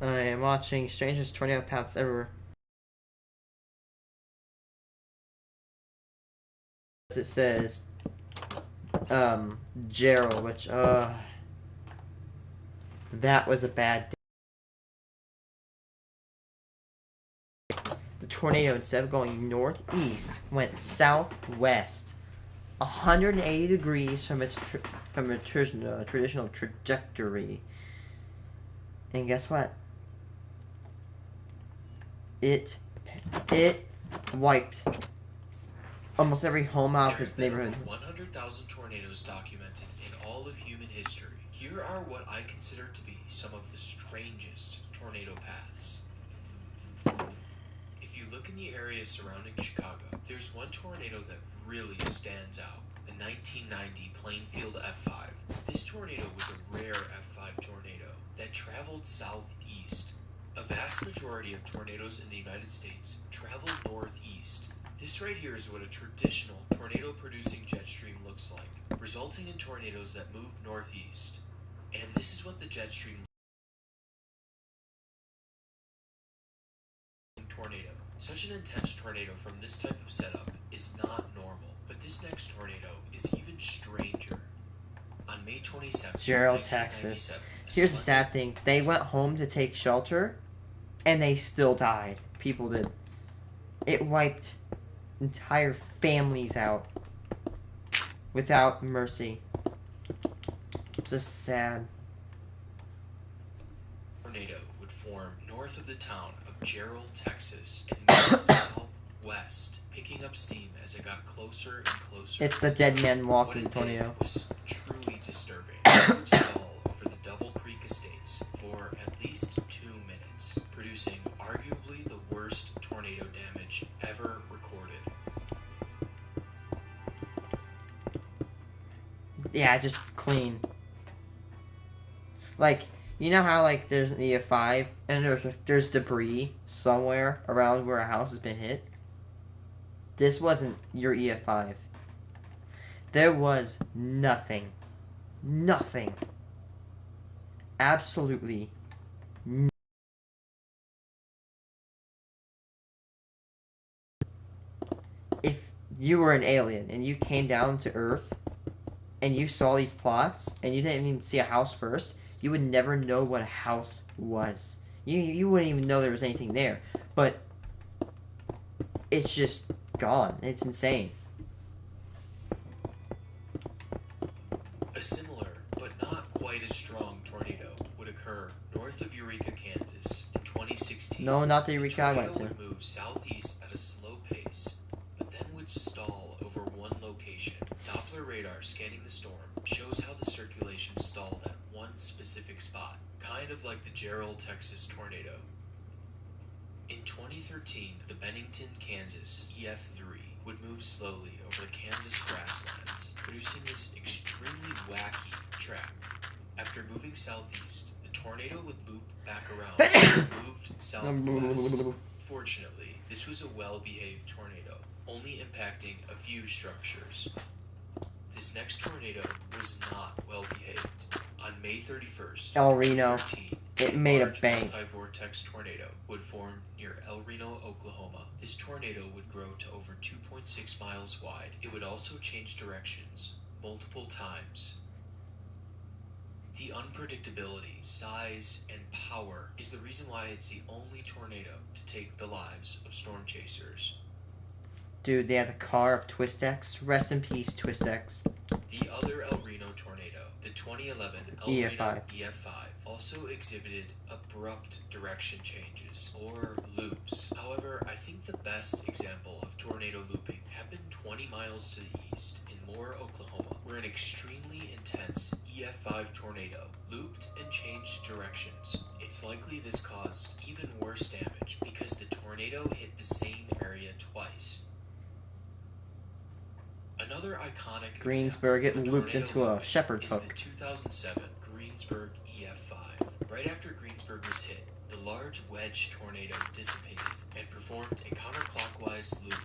I am watching Strangest Tornado Paths Ever. It says, Gerald, which, that was a bad day. The tornado, instead of going northeast, went southwest. 180 degrees from its traditional trajectory. And guess what? It wiped almost every home out of this neighborhood. There have been over 100,000 tornadoes documented in all of human history. Here are what I consider to be some of the strangest tornado paths. If you look in the area surrounding Chicago, there's one tornado that really stands out. The 1990 Plainfield F5. This tornado was a rare F5 tornado that traveled southeast. A vast majority of tornadoes in the United States travel northeast. This right here is what a traditional tornado-producing jet stream looks like, resulting in tornadoes that move northeast. And this is what the jet stream tornado. Such an intense tornado from this type of setup is not normal, but this next tornado is even stranger. On May 27th, Gerald, Texas. Here's the sad thing. They went home to take shelter, and they still died. People did. It wiped entire families out without mercy. Just sad. Tornado would form north of the town of Gerald, Texas, and move southwest, picking up steam as it got closer and closer. It's the dead man walking what it tornado. Did was truly disturbing. It would stall over the Double Creek Estates for at least 2 minutes, producing arguably the worst tornado damage ever recorded. Yeah, just clean. Like, you know how, like, there's an EF5 and there's debris somewhere around where a house has been hit? This wasn't your EF5. There was nothing. Nothing. Absolutely nothing. If you were an alien and you came down to Earth and you saw these plots and you didn't even see a house first, you would never know what a house was. You wouldn't even know there was anything there. But it's just gone. It's insane. A similar, but not quite as strong tornado would occur north of Eureka, Kansas in 2016. No, not the Eureka I went to. The tornado would move southeast at a slow pace, but then would stall over one location. Doppler radar scanning the storm shows how the circulation stalled at one specific spot, kind of like the Gerald, Texas tornado. In 2013, the Bennington, Kansas EF3 would move slowly over the Kansas grasslands, producing this extremely wacky track. After moving southeast, the tornado would loop back around and moved southwest. Fortunately, this was a well-behaved tornado, only impacting a few structures. This next tornado was not well-behaved. On May 31st, El Reno. 2013, It made a bank. Multi-vortex tornado would form near El Reno, Oklahoma. This tornado would grow to over 2.6 miles wide. It would also change directions multiple times. The unpredictability, size, and power is the reason why it's the only tornado to take the lives of storm chasers. Dude, they had the car of Twistex. Rest in peace, Twistex. The other El Reno tornado, the 2011 El Reno EF5, also exhibited abrupt direction changes, or loops. However, I think the best example of tornado looping happened 20 miles to the east in Moore, Oklahoma, where an extremely intense EF5 tornado looped and changed directions. It's likely this caused even worse damage because the tornado hit the same area twice. Another iconic Greensburg, it looped into a shepherd's hook. The 2007 Greensburg EF5. Right after Greensburg was hit, the large wedge tornado dissipated and performed a counterclockwise loop.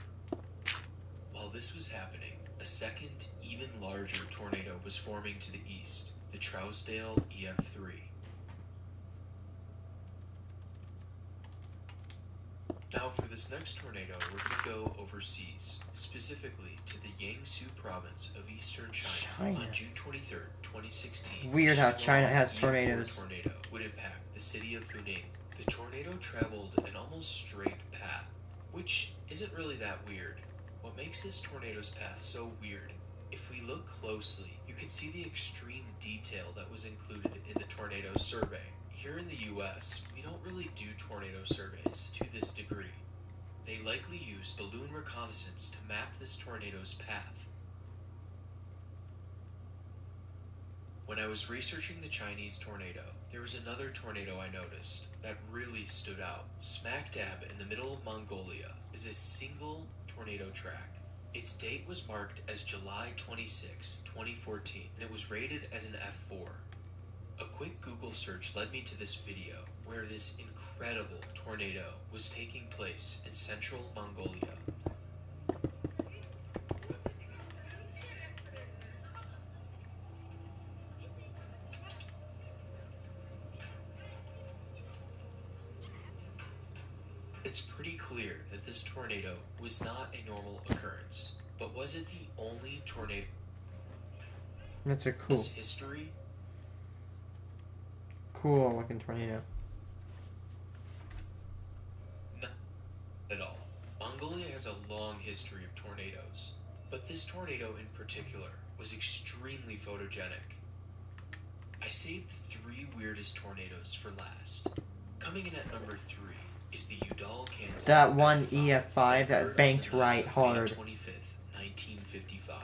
While this was happening, a second, even larger tornado was forming to the east, the Trousdale EF3. Now for this next tornado, we're going to go overseas, specifically to the Yangtze province of eastern China. On June 23rd, 2016, Weird how a China strong has EF4 tornadoes. tornado would impact the city of Funing. The tornado traveled an almost straight path, which isn't really that weird. What makes this tornado's path so weird? If we look closely, you can see the extreme detail that was included in the tornado survey. Here in the US, we don't really do tornado surveys to this degree. They likely used balloon reconnaissance to map this tornado's path. When I was researching the Chinese tornado, there was another tornado I noticed that really stood out. Smack dab in the middle of Mongolia is a single tornado track. Its date was marked as July 26, 2014, and it was rated as an F4. A quick Google search led me to this video where this incredible tornado was taking place in central Mongolia. It's pretty clear that this tornado was not a normal occurrence, but was it the only tornado That's a in this history? cool looking tornado. Not at all. Mongolia has a long history of tornadoes, but this tornado in particular was extremely photogenic. I saved the 3 weirdest tornadoes for last. Coming in at number 3 is the Udall, Kansas. That one F5 EF5 that occurred banked on the night right of hard. May 25th, 1955.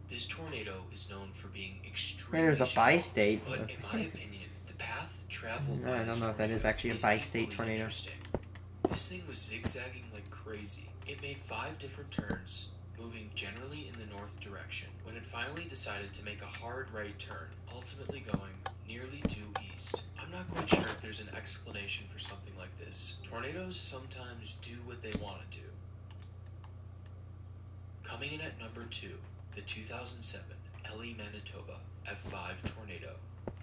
This tornado is known for being extremely There's a strong, bi-state. but in my opinion, the path traveled by I this don't know if that is tornado actually a is bi-state equally tornado. interesting. This thing was zigzagging like crazy. It made 5 different turns, moving generally in the north direction, when it finally decided to make a hard right turn, ultimately going nearly due east. I'm not quite sure if there's an explanation for something like this. Tornadoes sometimes do what they want to do. Coming in at number 2, the 2007 Ellie, Manitoba F5 tornado.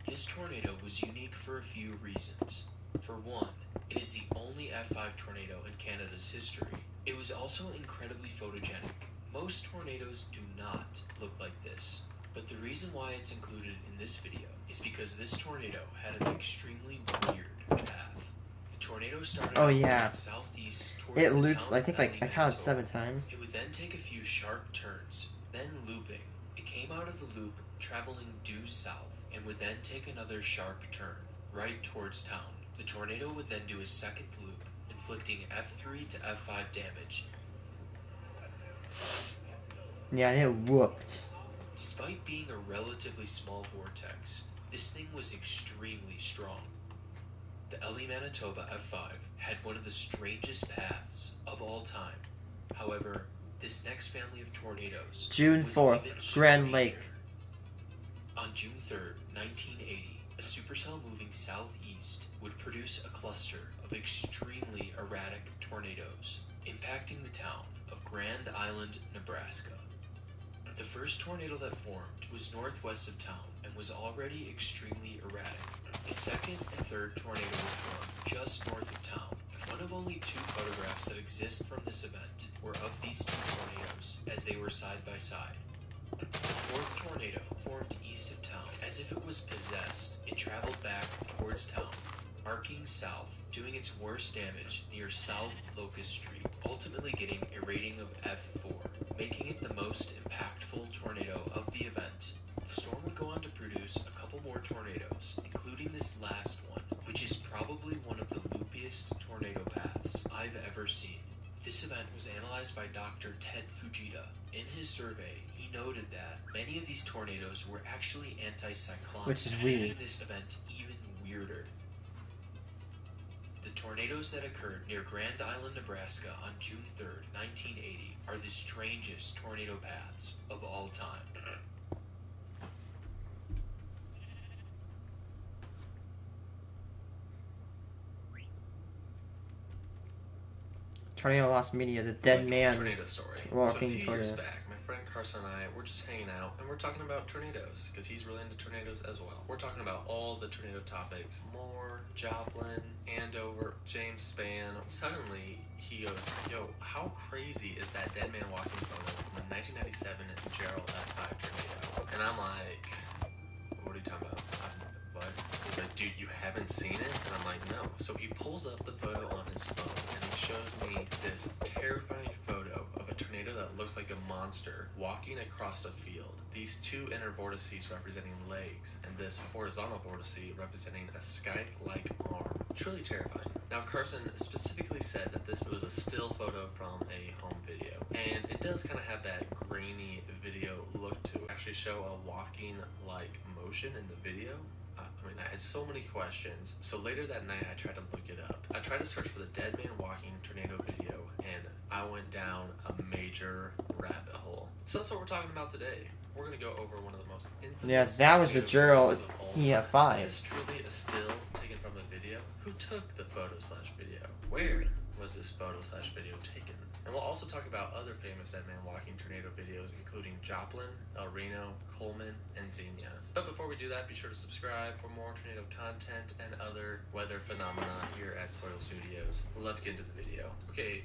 This tornado was unique for a few reasons. For one, it is the only F5 tornado in Canada's history. It was also incredibly photogenic. Most tornadoes do not look like this, but the reason why it's included in this video is because this tornado had an extremely weird path. The tornado started out southeast towards It the looped, town I of think, Ellie, like, I counted Manitoba. 7 times. It would then take a few sharp turns, then looping. It came out of the loop traveling due south and would then take another sharp turn right towards town. The tornado would then do a second loop, inflicting F3 to F5 damage. Yeah, and it whooped. Despite being a relatively small vortex, this thing was extremely strong. The Ellie, Manitoba F5 had one of the strangest paths of all time. However, this next family of tornadoes June was 4th, even Grand stranger. Lake. On June 3rd, 1980, a supercell moving southeast would produce a cluster of extremely erratic tornadoes, impacting the town of Grand Island, Nebraska. The first tornado that formed was northwest of town and was already extremely erratic. A second and third tornado would form just north of town. One of only 2 photographs that exist from this event were of these 2 tornadoes as they were side by side. The fourth tornado formed east of town. As if it was possessed, it traveled back towards town, arcing south, doing its worst damage near South Locust Street, ultimately getting a rating of F4, making it the most impactful tornado of the event. The storm would go on to produce a couple more tornadoes, including this last one, which is probably one of the loopiest tornado paths I've ever seen. This event was analyzed by Dr. Ted Fujita. In his survey, he noted that many of these tornadoes were actually anticyclonic, Which is weird. making this event even weirder. The tornadoes that occurred near Grand Island, Nebraska on June 3rd, 1980 are the strangest tornado paths of all time. Tornado lost media. The dead man tornado was story. So a walking few toward years it. back, my friend Carson and I, we're just hanging out, and we're talking about tornadoes, because he's really into tornadoes as well. We're talking about all the tornado topics. Moore, Joplin, Andover, James Spann. Suddenly, he goes, yo, how crazy is that dead man walking photo from the 1997 Gerald F5 tornado? And I'm like, what are you talking about? What? He's like, dude, you haven't seen it? And I'm like, no. So he pulls up the photo on his phone, and he shows me this terrifying photo of a tornado that looks like a monster walking across a field. These two inner vortices representing legs, and this horizontal vortice representing a scythe-like arm. Truly terrifying. Now, Carson specifically said that this was a still photo from a home video, and it does kind of have that grainy video look to it. Actually show a walking-like motion in the video. I mean, I had so many questions. So later that night, I tried to look it up. I tried to search for the dead man walking tornado video, and I went down a major rabbit hole. So that's what we're talking about today. We're going to go over one of the most infamous Yeah, that was the tornado Gerald videos of all EF5. time. Is this truly a still taken from a video? Who took the photo/video? Where was this photo/video taken? And we'll also talk about other famous dead man walking tornado videos, including Joplin, El Reno, Coleman, and Xenia. But before we do that, be sure to subscribe for more tornado content and other weather phenomena here at Soil Studios. Let's get into the video. Okay,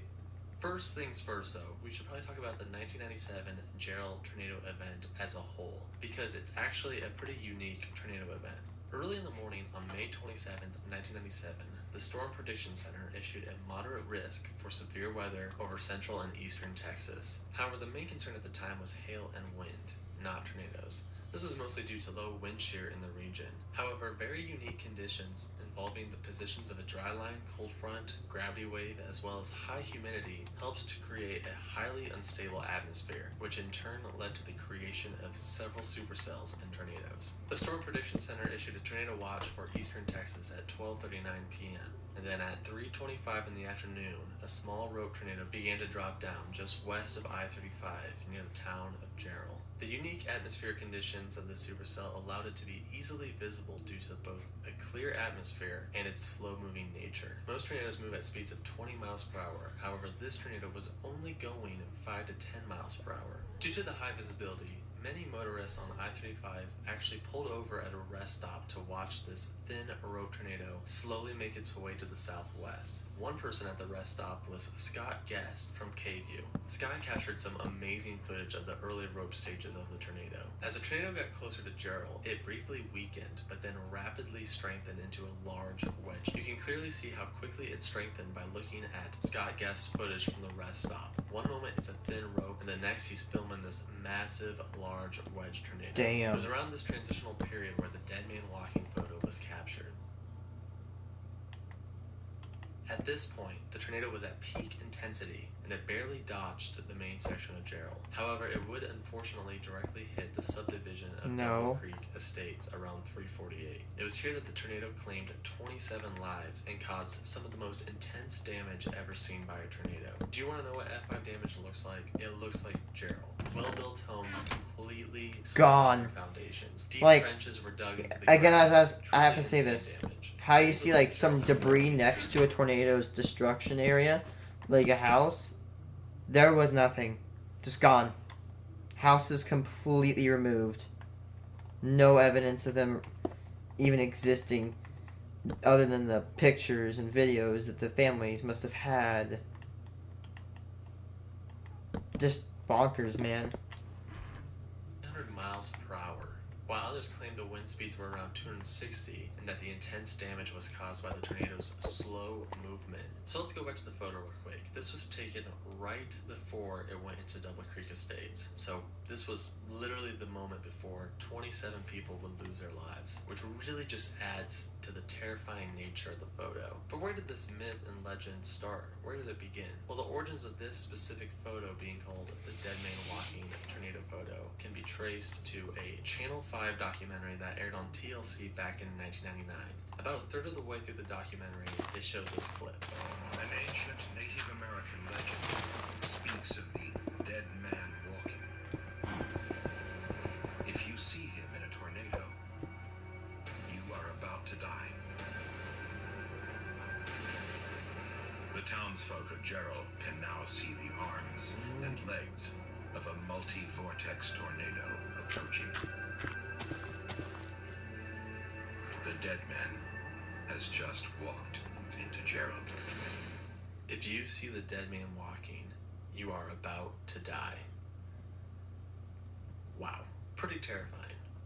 first things first though, we should probably talk about the 1997 Gerald tornado event as a whole, because it's actually a pretty unique tornado event. Early in the morning on May 27th, 1997, the Storm Prediction Center issued a moderate risk for severe weather over central and eastern Texas. However, the main concern at the time was hail and wind, not tornadoes. This was mostly due to low wind shear in the region. However, very unique conditions involving the positions of a dry line, cold front, gravity wave, as well as high humidity helped to create a highly unstable atmosphere, which in turn led to the creation of several supercells and tornadoes. The Storm Prediction Center issued a tornado watch for eastern Texas at 12:39 p.m. And then at 3:25 in the afternoon, a small rope tornado began to drop down just west of I-35 near the town of Gerald. The unique atmospheric conditions of the supercell allowed it to be easily visible due to both a clear atmosphere and its slow-moving nature. Most tornadoes move at speeds of 20 miles per hour. However, this tornado was only going 5 to 10 miles per hour. Due to the high visibility, many motorists on I-35 actually pulled over at a rest stop to watch this thin rope tornado slowly make its way to the southwest. One person at the rest stop was Scott Guest from KView. Scott captured some amazing footage of the early rope stages of the tornado. As the tornado got closer to Gerald, it briefly weakened, but then rapidly strengthened into a large wedge. You can clearly see how quickly it strengthened by looking at Scott Guest's footage from the rest stop. One moment it's a thin rope, and the next he's filming this massive, large wedge tornado. Damn. It was around this transitional period where the dead man walking photo was captured. At this point, the tornado was at peak intensity, and it barely dodged the main section of Gerald. However, it would unfortunately directly hit the subdivision of Double Creek Estates around 3:48. It was here that the tornado claimed 27 lives and caused some of the most intense damage ever seen by a tornado. Do you want to know what F5 damage looks like? It looks like Gerald. Well-built homes completely gone. Their foundations. Deep Like, trenches were dug into the again, ground. I have to say this. How you see like some debris next to a tornado's destruction area, like a house, there was nothing. Just gone. House is completely removed. No evidence of them even existing other than the pictures and videos that the families must have had. Just bonkers, man. 100 miles per hour, while others claimed the wind speeds were around 260 and that the intense damage was caused by the tornado's slow movement. So let's go back to the photo real quick. This was taken right before it went into Double Creek Estates. So this was literally the moment before 27 people would lose their lives, which really just adds to the terrifying nature of the photo. But where did this myth and legend start? Where did it begin? Well, the origins of this specific photo being called the Dead Man Walking Tornado photo can be traced to a Channel 5 documentary that aired on TLC back in 1999. About a third of the way through the documentary, they showed this clip. An ancient Native American legend speaks of the dead man walking. If you see him in a tornado, you are about to die. The townsfolk of Gerald can now see the arms and legs of of a multi-vortex tornado approaching. The dead man has just walked into Gerald. If you see the dead man walking, you are about to die. Wow, pretty terrifying.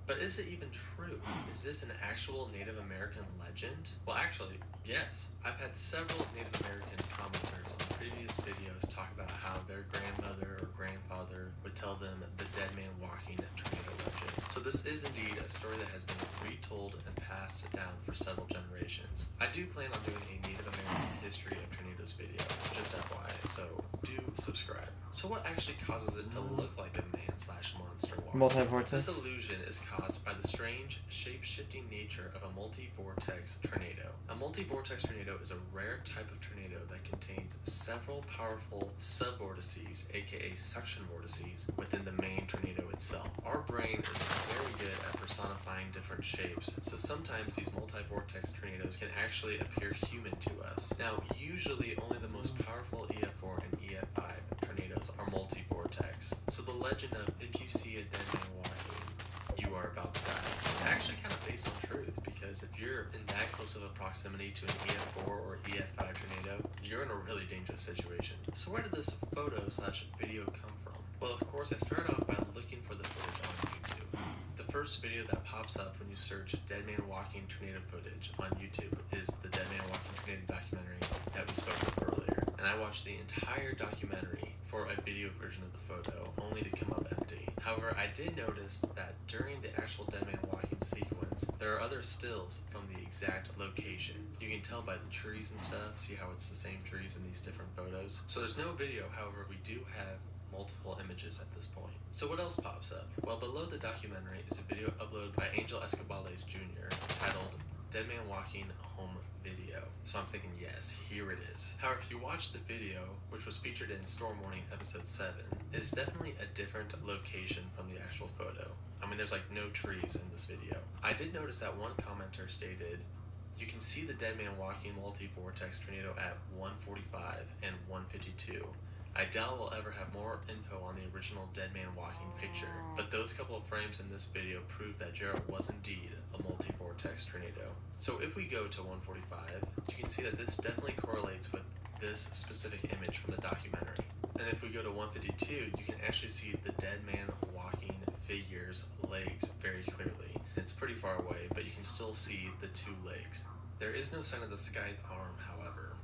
But is it even true? Is this an actual Native American legend? Well, actually, yes. I've had several Native American commenters on previous videos talk about how their grandmother or grandfather would tell them the dead man walking tornado legend. So this is indeed a story that has been retold and passed down for several generations. I do plan on doing a Native American history of tornadoes video, just FYI, so do subscribe. So what actually causes it to look like a man/monster walking? Multi-vortex. This illusion is caused by the strange, shape-shifting nature of a multi-vortex tornado. A multi-vortex tornado is a rare type of tornado that contains several powerful subvortices, aka suction vortices, within the main tornado itself. Our brain is very good at personifying different shapes, so sometimes these multi-vortex tornadoes can actually appear human to us. Now, usually only the most powerful EF4 and EF5 tornadoes are multi-vortex. So the legend of if you see a dead man walking, you are about to die is actually kind of based on truth, because if you're in that close of a proximity to an EF4 or EF5 tornado, you're in a really dangerous situation. So where did this photo/video come from? Well, of course, I started off by looking for the footage on YouTube. The first video that pops up when you search dead man walking tornado footage on YouTube is the dead man walking tornado documentary that we spoke of earlier. And I watched the entire documentary for a video version of the photo, only to come up empty. However, I did notice that during the actual dead man walking sequence, there are other stills from the exact location. You can tell by the trees and stuff, see how it's the same trees in these different photos. So there's no video, however, we do have multiple images at this point. So what else pops up? Well, below the documentary is a video uploaded by Angel Escobales Jr. titled Dead Man Walking Home Video. So I'm thinking, yes, here it is. However, if you watch the video, which was featured in Storm Warning episode 7, it's definitely a different location from the actual photo. I mean, there's like no trees in this video. I did notice that one commenter stated, you can see the dead man walking multi-vortex tornado at 145 and 152. I doubt we'll ever have more info on the original dead man walking picture, but those couple of frames in this video prove that Gerald was indeed a multi-vortex tornado. So if we go to 145, you can see that this definitely correlates with this specific image from the documentary. And if we go to 152, you can actually see the dead man walking figure's legs very clearly. It's pretty far away, but you can still see the two legs. There is no sign of the scythe arm, however.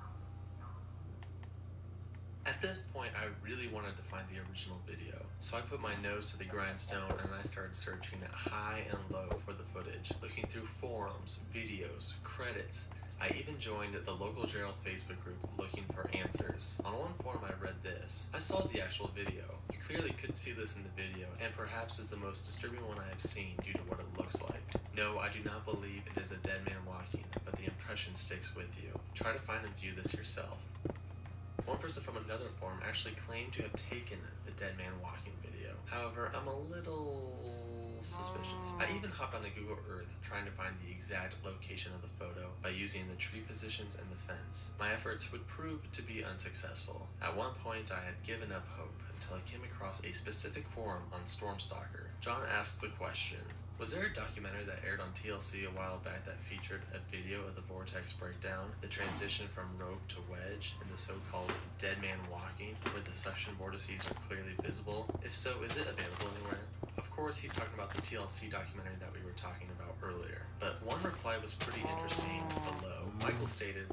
At this point, I really wanted to find the original video, so I put my nose to the grindstone and I started searching high and low for the footage, looking through forums, videos, credits. I even joined the local Gerald Facebook group looking for answers. On one forum I read this: I saw the actual video. You clearly couldn't see this in the video, and perhaps is the most disturbing one I have seen due to what it looks like. No, I do not believe it is a dead man walking, but the impression sticks with you. Try to find and view this yourself. One person from another forum actually claimed to have taken the dead man walking video. However, I'm a little suspicious. I even hopped onto Google Earth trying to find the exact location of the photo by using the tree positions and the fence. My efforts would prove to be unsuccessful. At one point, I had given up hope until I came across a specific forum on Stormstalker. John asked the question, was there a documentary that aired on TLC a while back that featured a video of the vortex breakdown, the transition from rope to wedge, and the so-called dead man walking, where the suction vortices are clearly visible? If so, is it available anywhere? Of course, he's talking about the TLC documentary that we were talking about earlier. But one reply was pretty interesting below. Michael stated,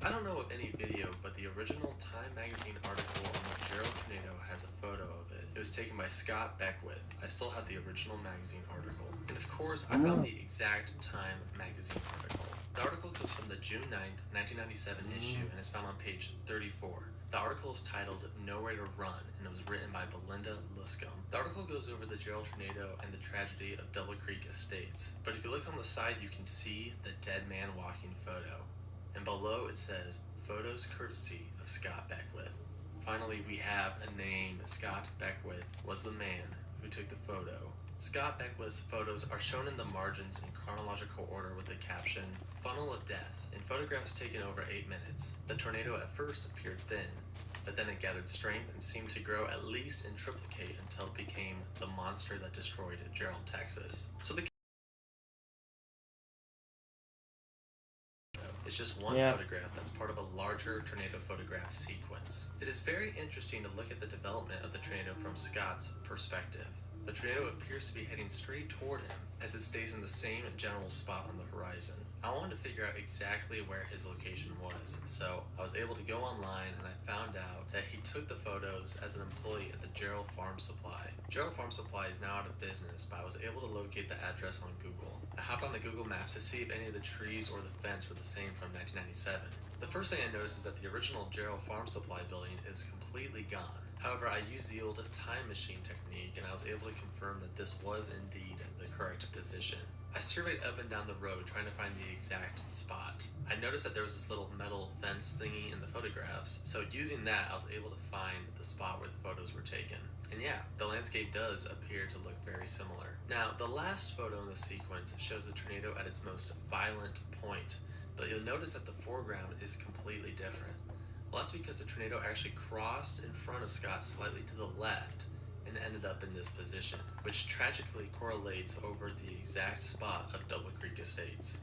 I don't know of any video, but the original Time magazine article on the Gerald tornado has a photo of it. It was taken by Scott Beckwith. I still have the original magazine article. And of course, I found the exact Time magazine article. The article comes from the June 9th, 1997 issue and is found on page 34. The article is titled Nowhere to Run, and it was written by Belinda Luscombe. The article goes over the Gerald tornado and the tragedy of Double Creek Estates. But if you look on the side, you can see the dead man walking photo. And below it says, photos courtesy of Scott Beckwith. Finally, we have a name. Scott Beckwith was the man who took the photo. Scott Beckwith's photos are shown in the margins in chronological order with the caption, Funnel of Death, in photographs taken over 8 minutes. The tornado at first appeared thin, but then it gathered strength and seemed to grow at least in triplicate until it became the monster that destroyed Gerald, Texas. So the is just one photograph that's part of a larger tornado photograph sequence. It is very interesting to look at the development of the tornado from Scott's perspective. The tornado appears to be heading straight toward him as it stays in the same general spot on the horizon. I wanted to figure out exactly where his location was, so I was able to go online and I found out that he took the photos as an employee at the Gerald Farm Supply. Gerald Farm Supply is now out of business, but I was able to locate the address on Google. I hopped onto Google Maps to see if any of the trees or the fence were the same from 1997. The first thing I noticed is that the original Gerald Farm Supply building is completely gone. However, I used the old time machine technique and I was able to confirm that this was indeed the correct position. I surveyed up and down the road trying to find the exact spot. I noticed that there was this little metal fence thingy in the photographs, so using that I was able to find the spot where the photos were taken. And yeah, the landscape does appear to look very similar. Now, the last photo in the sequence shows the tornado at its most violent point, but you'll notice that the foreground is completely different. Well, that's because the tornado actually crossed in front of Scott slightly to the left and ended up in this position, which tragically correlates over the exact spot of Double Creek Estates.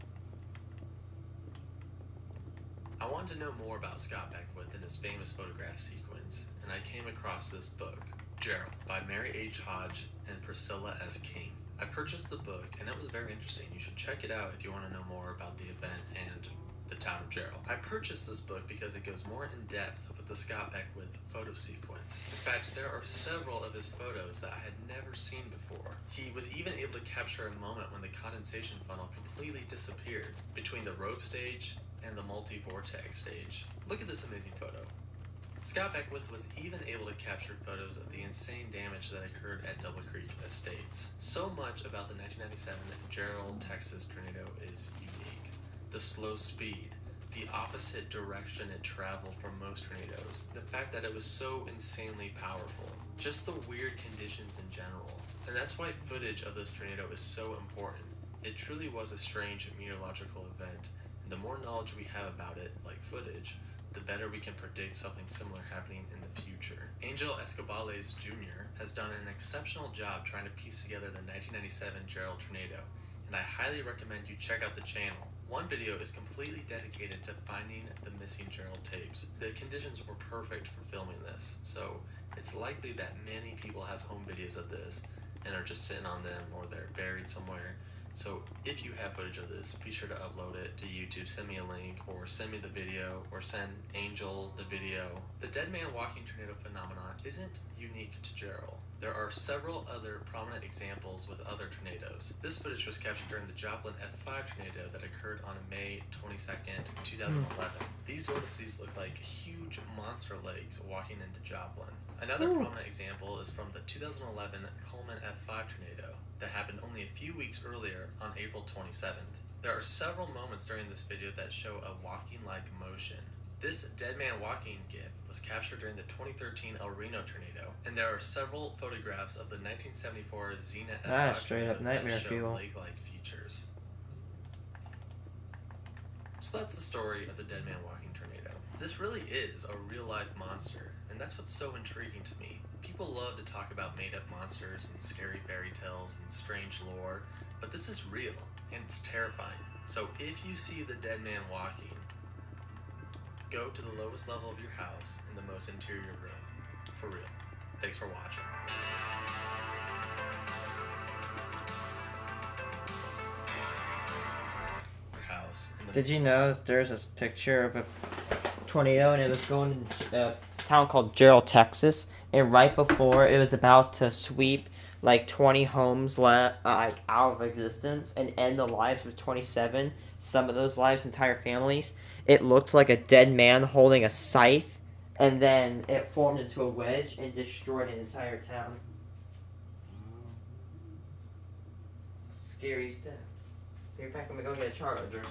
I wanted to know more about Scott Beckwith and his famous photograph sequence, and I came across this book, Gerald, by Mary H. Hodge and Priscilla S. King. I purchased the book, and it was very interesting. You should check it out if you want to know more about the event and the town of Gerald. I purchased this book because it goes more in depth with the Scott Beckwith photo sequence. In fact, there are several of his photos that I had never seen before. He was even able to capture a moment when the condensation funnel completely disappeared between the rope stage and the multi-vortex stage. Look at this amazing photo. Scott Beckwith was even able to capture photos of the insane damage that occurred at Double Creek Estates. So much about the 1997 Gerald, Texas tornado is unique. The slow speed, the opposite direction it traveled from most tornadoes, the fact that it was so insanely powerful, just the weird conditions in general. And that's why footage of this tornado is so important. It truly was a strange meteorological event, and the more knowledge we have about it, like footage, the better we can predict something similar happening in the future. Angel Escobales Jr. has done an exceptional job trying to piece together the 1997 Gerald tornado, and I highly recommend you check out the channel. One video is completely dedicated to finding the missing Gerald tapes. The conditions were perfect for filming this, so it's likely that many people have home videos of this and are just sitting on them or they're buried somewhere. So if you have footage of this, be sure to upload it to YouTube, send me a link, or send me the video, or send Angel the video. The dead man walking tornado phenomenon isn't unique to Gerald. There are several other prominent examples with other tornadoes. This footage was captured during the Joplin F5 tornado that occurred on May 22nd, 2011. These vortices look like huge monster legs walking into Joplin. Another prominent example is from the 2011 Coleman F5 tornado that happened only a few weeks earlier on April 27th. There are several moments during this video that show a walking-like motion. This dead man walking gif was captured during the 2013 El Reno tornado, and there are several photographs of the 1974 Xena F5 straight tornado up nightmare that show fuel. lake-like features. So that's the story of the dead man walking tornado. This really is a real-life monster, and that's what's so intriguing to me. People love to talk about made-up monsters and scary fairy tales and strange lore, but this is real, and it's terrifying. So if you see the dead man walking, go to the lowest level of your house in the most interior room. For real. Thanks for watching. Did you know that there's this picture of a tornado and it was going to a town called Gerald, Texas, and right before it was about to sweep like 20 homes out of existence and end the lives of 27, some of those lives, entire families, it looked like a dead man holding a scythe, and then it formed into a wedge and destroyed an entire town. Scary stuff. Be right back, I'm gonna go get a charger.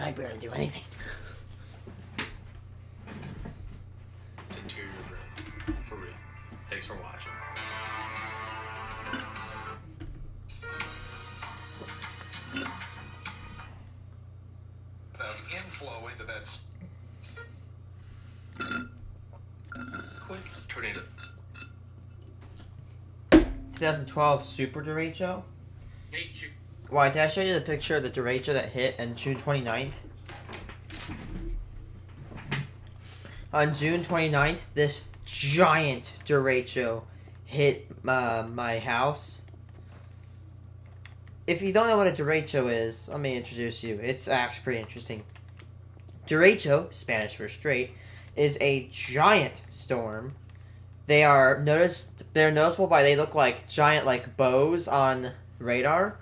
I barely do anything. It's interior room. For real. Thanks for watching. Inflow into that. Quick tornado. 2012 Super Derecho. Late June. Why, did I show you the picture of the derecho that hit on June 29th? On June 29th, this giant derecho hit my house. If you don't know what a derecho is, let me introduce you. It's actually pretty interesting. Derecho, Spanish for straight, is a giant storm. They're noticeable by they look like giant like bows on radar,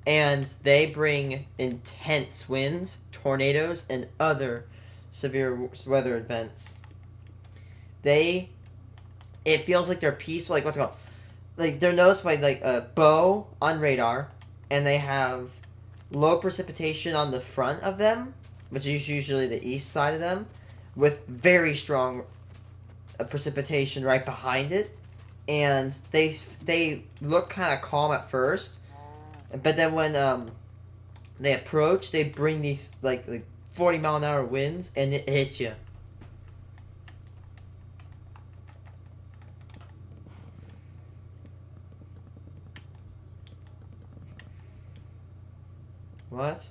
and they bring intense winds, tornadoes, and other severe weather events. It feels like they're peaceful, like what's it called? Like they're noticed by like a bow on radar, and they have low precipitation on the front of them, which is usually the east side of them, with very strong precipitation right behind it, and they look kind of calm at first, but then when they approach, they bring these like 40-mile-an-hour winds, and it hits you. What?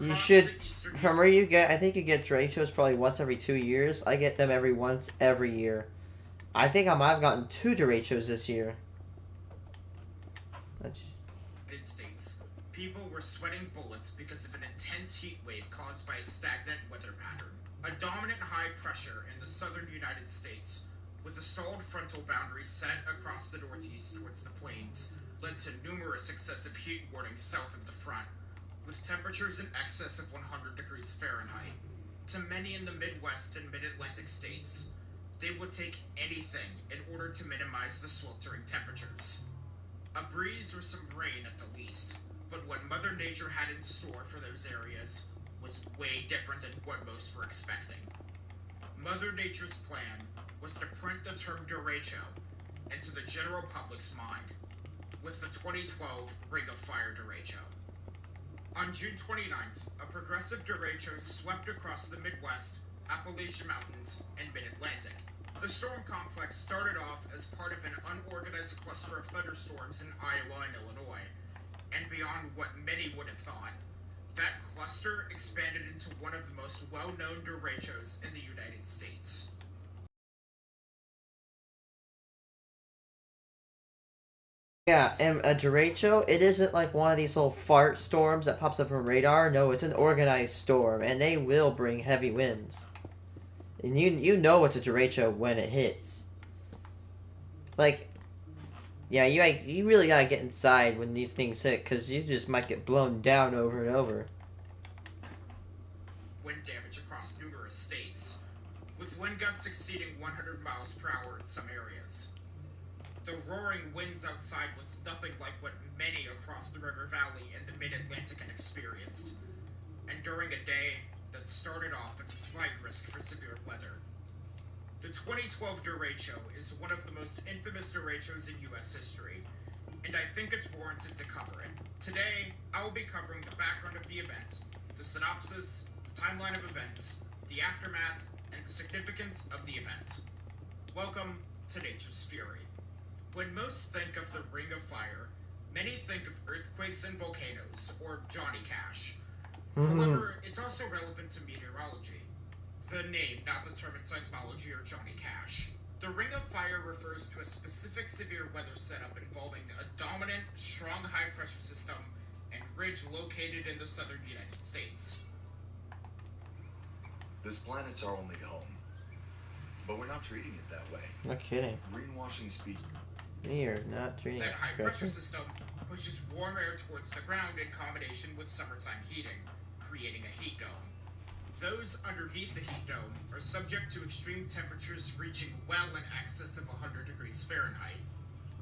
You should, from where you get, I think you get derechos probably once every 2 years. I get them every year. I think I might have gotten 2 derechos this year. United States, people were sweating bullets because of an intense heat wave caused by a stagnant weather pattern. A dominant high pressure in the southern United States, with a stalled frontal boundary set across the northeast towards the plains, led to numerous excessive heat warnings south of the front, with temperatures in excess of 100 degrees Fahrenheit. To many in the Midwest and Mid-Atlantic states, they would take anything in order to minimize the sweltering temperatures. A breeze or some rain at the least, but what Mother Nature had in store for those areas was way different than what most were expecting. Mother Nature's plan was to print the term derecho into the general public's mind, with the 2012 Ring of Fire derecho. On June 29th, a progressive derecho swept across the Midwest, Appalachian Mountains, and Mid-Atlantic. The storm complex started off as part of an unorganized cluster of thunderstorms in Iowa and Illinois, and beyond what many would have thought, that cluster expanded into one of the most well-known derechos in the United States. Yeah, and a derecho, it isn't like one of these little fart storms that pops up on radar. No, it's an organized storm, and they will bring heavy winds. And you know it's a derecho when it hits. Like, yeah, you really gotta get inside when these things hit, because you just might get blown down over and over. Wind damage across numerous states, with wind gusts exceeding 100 miles per hour in some areas. The roaring winds outside was nothing like what many across the river valley and the mid-Atlantic had experienced, and during a day that started off as a slight risk for severe weather. The 2012 derecho is one of the most infamous derechos in U.S. history, and I think it's warranted to cover it. Today, I will be covering the background of the event, the synopsis, the timeline of events, the aftermath, and the significance of the event. Welcome to Nature's Fury. When most think of the Ring of Fire, many think of earthquakes and volcanoes, or Johnny Cash. However, it's also relevant to meteorology. The name, not the term in seismology or Johnny Cash. The Ring of Fire refers to a specific severe weather setup involving a dominant, strong high-pressure system and ridge located in the southern United States. This planet's our only home, but we're not treating it that way. No kidding. Greenwashing speech. We are not treating That it high-pressure correctly. system pushes warm air towards the ground in combination with summertime heating, creating a heat dome. Those underneath the heat dome are subject to extreme temperatures reaching well in excess of 100 degrees Fahrenheit.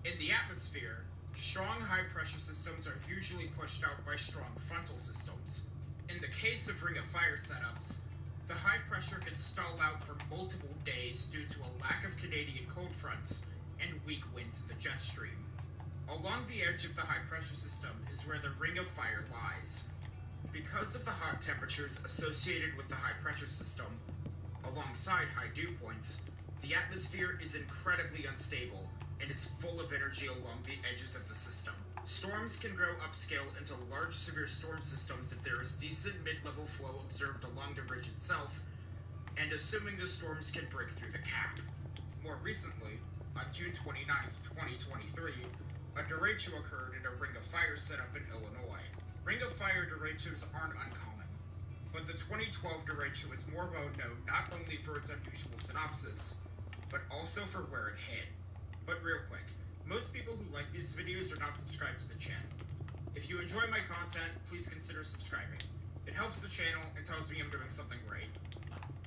In the atmosphere, strong high-pressure systems are usually pushed out by strong frontal systems. In the case of Ring of Fire setups, the high pressure can stall out for multiple days due to a lack of Canadian cold fronts and weak winds in the jet stream. Along the edge of the high pressure system is where the Ring of Fire lies. Because of the hot temperatures associated with the high pressure system, alongside high dew points, the atmosphere is incredibly unstable and is full of energy along the edges of the system. Storms can grow upscale into large severe storm systems if there is decent mid-level flow observed along the ridge itself, and assuming the storms can break through the cap. More recently, on June 29, 2023, a derecho occurred in a Ring of Fire setup in Illinois. Ring of Fire derechos aren't uncommon, but the 2012 derecho is more well known not only for its unusual synopsis, but also for where it hit. But real quick, most people who like these videos are not subscribed to the channel. If you enjoy my content, please consider subscribing. It helps the channel and tells me I'm doing something right.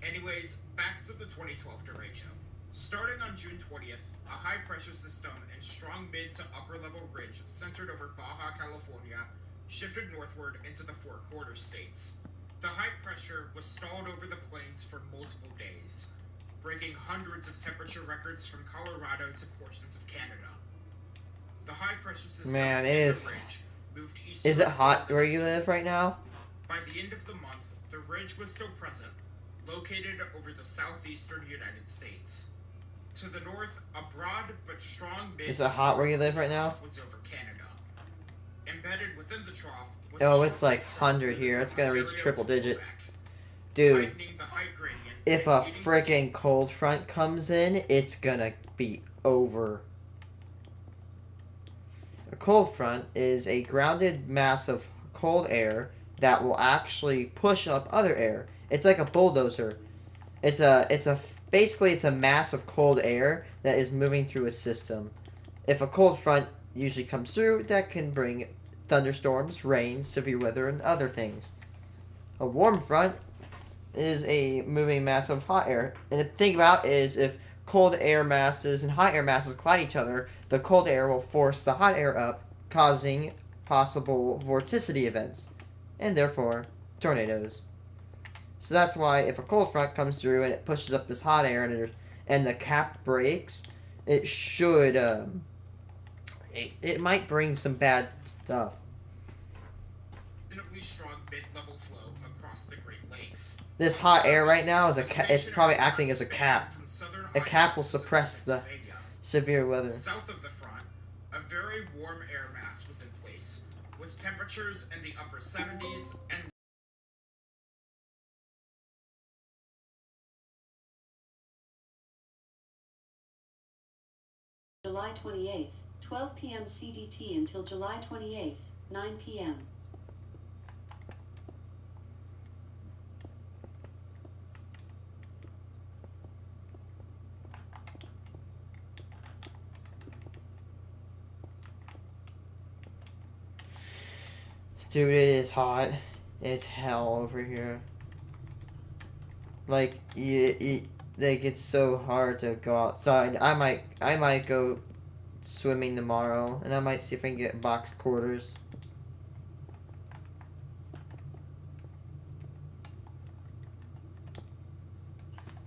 Anyways, back to the 2012 derecho. Starting on June 20th, a high-pressure system and strong mid to upper-level ridge centered over Baja California shifted northward into the Four Quarters states. The high pressure was stalled over the plains for multiple days, breaking hundreds of temperature records from Colorado to portions of Canada. The high-pressure system Man, it and is. the ridge moved eastward. Is it hot over the where next you week. live right now? By the end of the month, the ridge was still present, located over the southeastern United States. To the north, a broad but strong mid. Is it hot where you live right now? Was over Canada. Embedded within the trough was Oh, a it's like short-wave trough 100 moving here. from It's gonna reach Ontario triple to digit. Quebec, Dude, tightening the height gradient if and a leading to freaking cold front comes in, it's gonna be over. A cold front is a grounded mass of cold air that will actually push up other air. It's like a bulldozer. Basically it's a mass of cold air that is moving through a system. If a cold front usually comes through, that can bring thunderstorms, rain, severe weather, and other things. A warm front is a moving mass of hot air. And the thing about it is if cold air masses and hot air masses collide each other, the cold air will force the hot air up, causing possible vorticity events, and therefore tornadoes. So that's why if a cold front comes through and it pushes up this hot air and the cap breaks, it should it might bring some bad stuff. reasonably strong mid-level flow across the Great Lakes. This On hot the air right surface, now is the it's stationary probably front acting as a spanned cap. from southern A cap will Iowa to suppress the Pennsylvania. severe weather. South of the front, a very warm air mass was in place, with temperatures in the upper 70s and July 28th, 12 p.m. CDT until July 28th, 9 p.m. Dude, it is hot. It's hell over here. Like, like it's so hard to go outside. I might go swimming tomorrow, and I might see if I can get box quarters.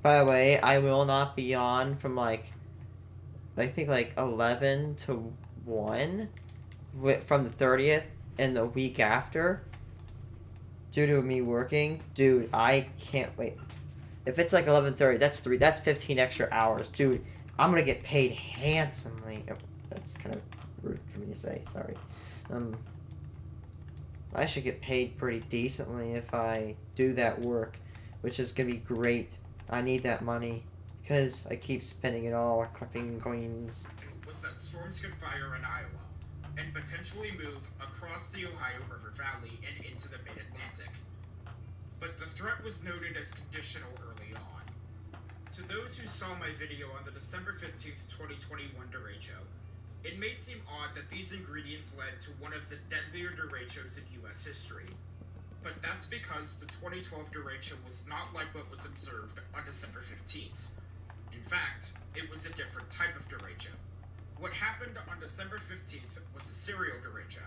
By the way, I will not be on from I think 11 to 1 from the 30th and the week after due to me working. Dude, I can't wait. If it's like 11:30, that's 15 extra hours. Dude, I'm going to get paid handsomely. Oh, that's kind of rude for me to say. Sorry. I should get paid pretty decently if I do that work, which is going to be great. I need that money because I keep spending it all collecting coins. was that storms could fire in Iowa and potentially move across the Ohio River Valley and into the mid-Atlantic. But the threat was noted as conditional early on. To those who saw my video on the December 15th, 2021 derecho, it may seem odd that these ingredients led to one of the deadlier derechos in U.S. history. But that's because the 2012 derecho was not like what was observed on December 15th. In fact, it was a different type of derecho. What happened on December 15th was a serial derecho,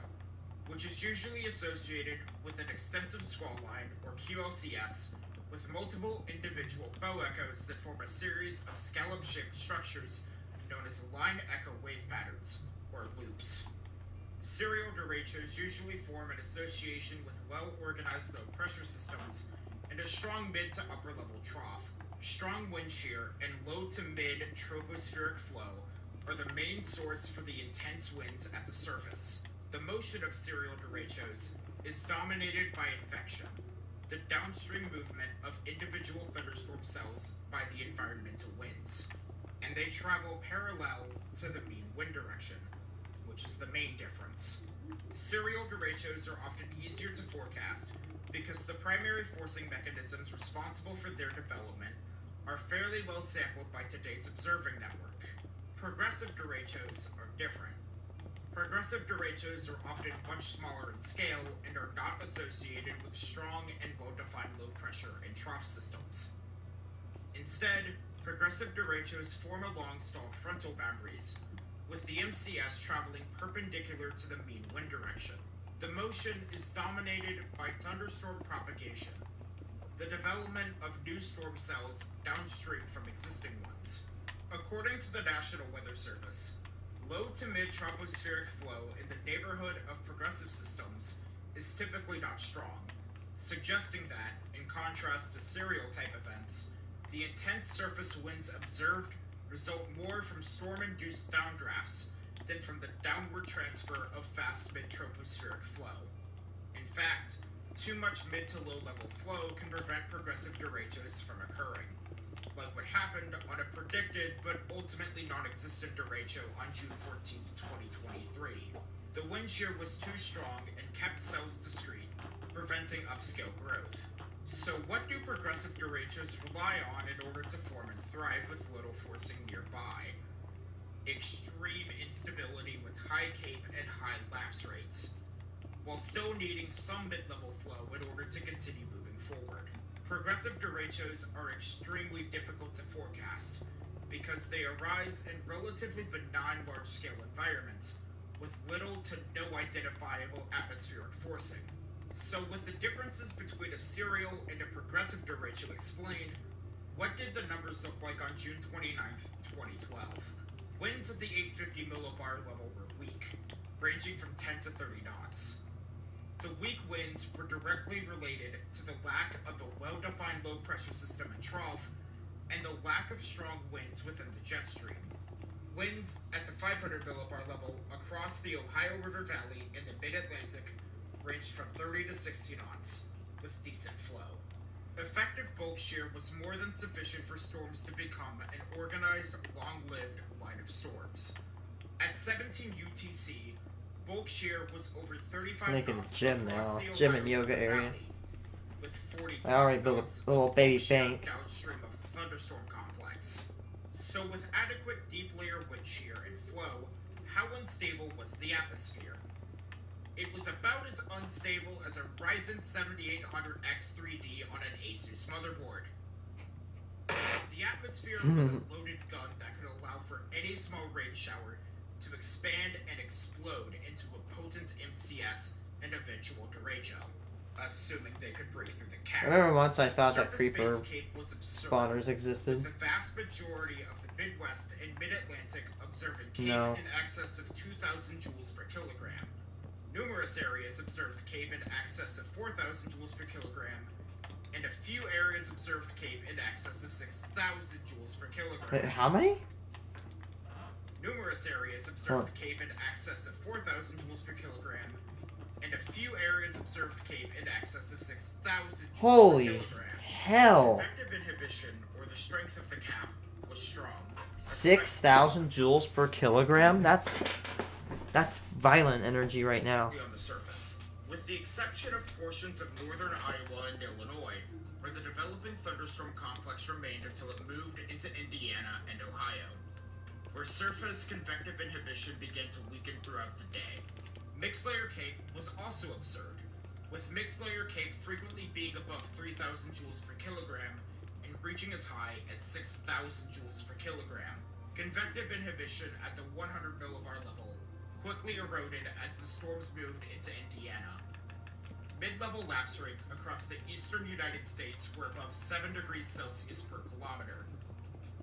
which is usually associated with an extensive squall line, or QLCS, with multiple individual bow echoes that form a series of scallop-shaped structures known as line echo wave patterns, or loops. Serial derechos usually form in association with well-organized low-pressure systems and a strong mid to upper-level trough. Strong wind shear and low to mid tropospheric flow are the main source for the intense winds at the surface. The motion of serial derechos is dominated by infection, the downstream movement of individual thunderstorm cells by the environmental winds, and they travel parallel to the mean wind direction, which is the main difference. Serial derechos are often easier to forecast because the primary forcing mechanisms responsible for their development are fairly well sampled by today's observing network. Progressive derechos are different. Progressive derechos are often much smaller in scale and are not associated with strong and well-defined low pressure and trough systems. Instead, progressive derechos form along stalled frontal boundaries, with the MCS traveling perpendicular to the mean wind direction. The motion is dominated by thunderstorm propagation, the development of new storm cells downstream from existing ones. According to the National Weather Service, low to mid tropospheric flow in the neighborhood of progressive systems is typically not strong, suggesting that, in contrast to serial type events, the intense surface winds observed result more from storm-induced downdrafts than from the downward transfer of fast mid-tropospheric flow. In fact, too much mid to low level flow can prevent progressive derechos from occurring, like what happened on a predicted but ultimately non-existent derecho on June 14, 2023. The wind shear was too strong and kept cells discrete, preventing upscale growth. So what do progressive derechos rely on in order to form and thrive with little forcing nearby? Extreme instability with high cape and high lapse rates, while still needing some mid-level flow in order to continue moving forward. Progressive derechos are extremely difficult to forecast because they arise in relatively benign large-scale environments with little to no identifiable atmospheric forcing. So with the differences between a serial and a progressive derecho explained, what did the numbers look like on June 29th, 2012? Winds at the 850 millibar level were weak, ranging from 10 to 30 knots. The weak winds were directly related to the lack of a well-defined low-pressure system and trough, and the lack of strong winds within the jet stream. Winds at the 500 millibar level across the Ohio River Valley and the mid-Atlantic ranged from 30 to 60 knots, with decent flow. Effective bulk shear was more than sufficient for storms to become an organized, long-lived line of storms. At 17 UTC, bulk shear was over 35 Making a knots gym across now. the Gym Ohio and yoga River area. Valley, with 40 I already plus built knots a little of baby bulk shear bank. downstream of the thunderstorm complex. So with adequate deep layer wind shear and flow, how unstable was the atmosphere? It was about as unstable as a Ryzen 7800X3D on an Asus motherboard. The atmosphere was a loaded gun that could allow for any small rain shower to expand and explode into a potent MCS and eventual derecho, assuming they could break through the cap. I remember once I thought that Surface-based creeper cape was absurd, spawners existed. with the vast majority of the Midwest and Mid-Atlantic observing cape No. in excess of 2,000 joules per kilogram. Numerous areas observed cape in excess of 4,000 joules per kilogram, and a few areas observed cape in excess of 6,000 joules per kilogram. Wait, how many? Numerous areas observed cape in excess of 4,000 joules per kilogram, and a few areas observed cape in excess of 6,000 joules Holy per kilogram. hell. Effective inhibition, or the strength of the cap, was strong. 6,000 joules per kilogram? That's violent energy right now. On the surface, with the exception of portions of northern Iowa and Illinois, where the developing thunderstorm complex remained until it moved into Indiana and Ohio, where surface convective inhibition began to weaken throughout the day. Mixed layer cape was also observed, with mixed layer Cape frequently being above 3,000 joules per kilogram and reaching as high as 6,000 joules per kilogram. Convective inhibition at the 100 millibar level quickly eroded as the storms moved into Indiana. Mid-level lapse rates across the eastern United States were above 7 degrees Celsius per kilometer,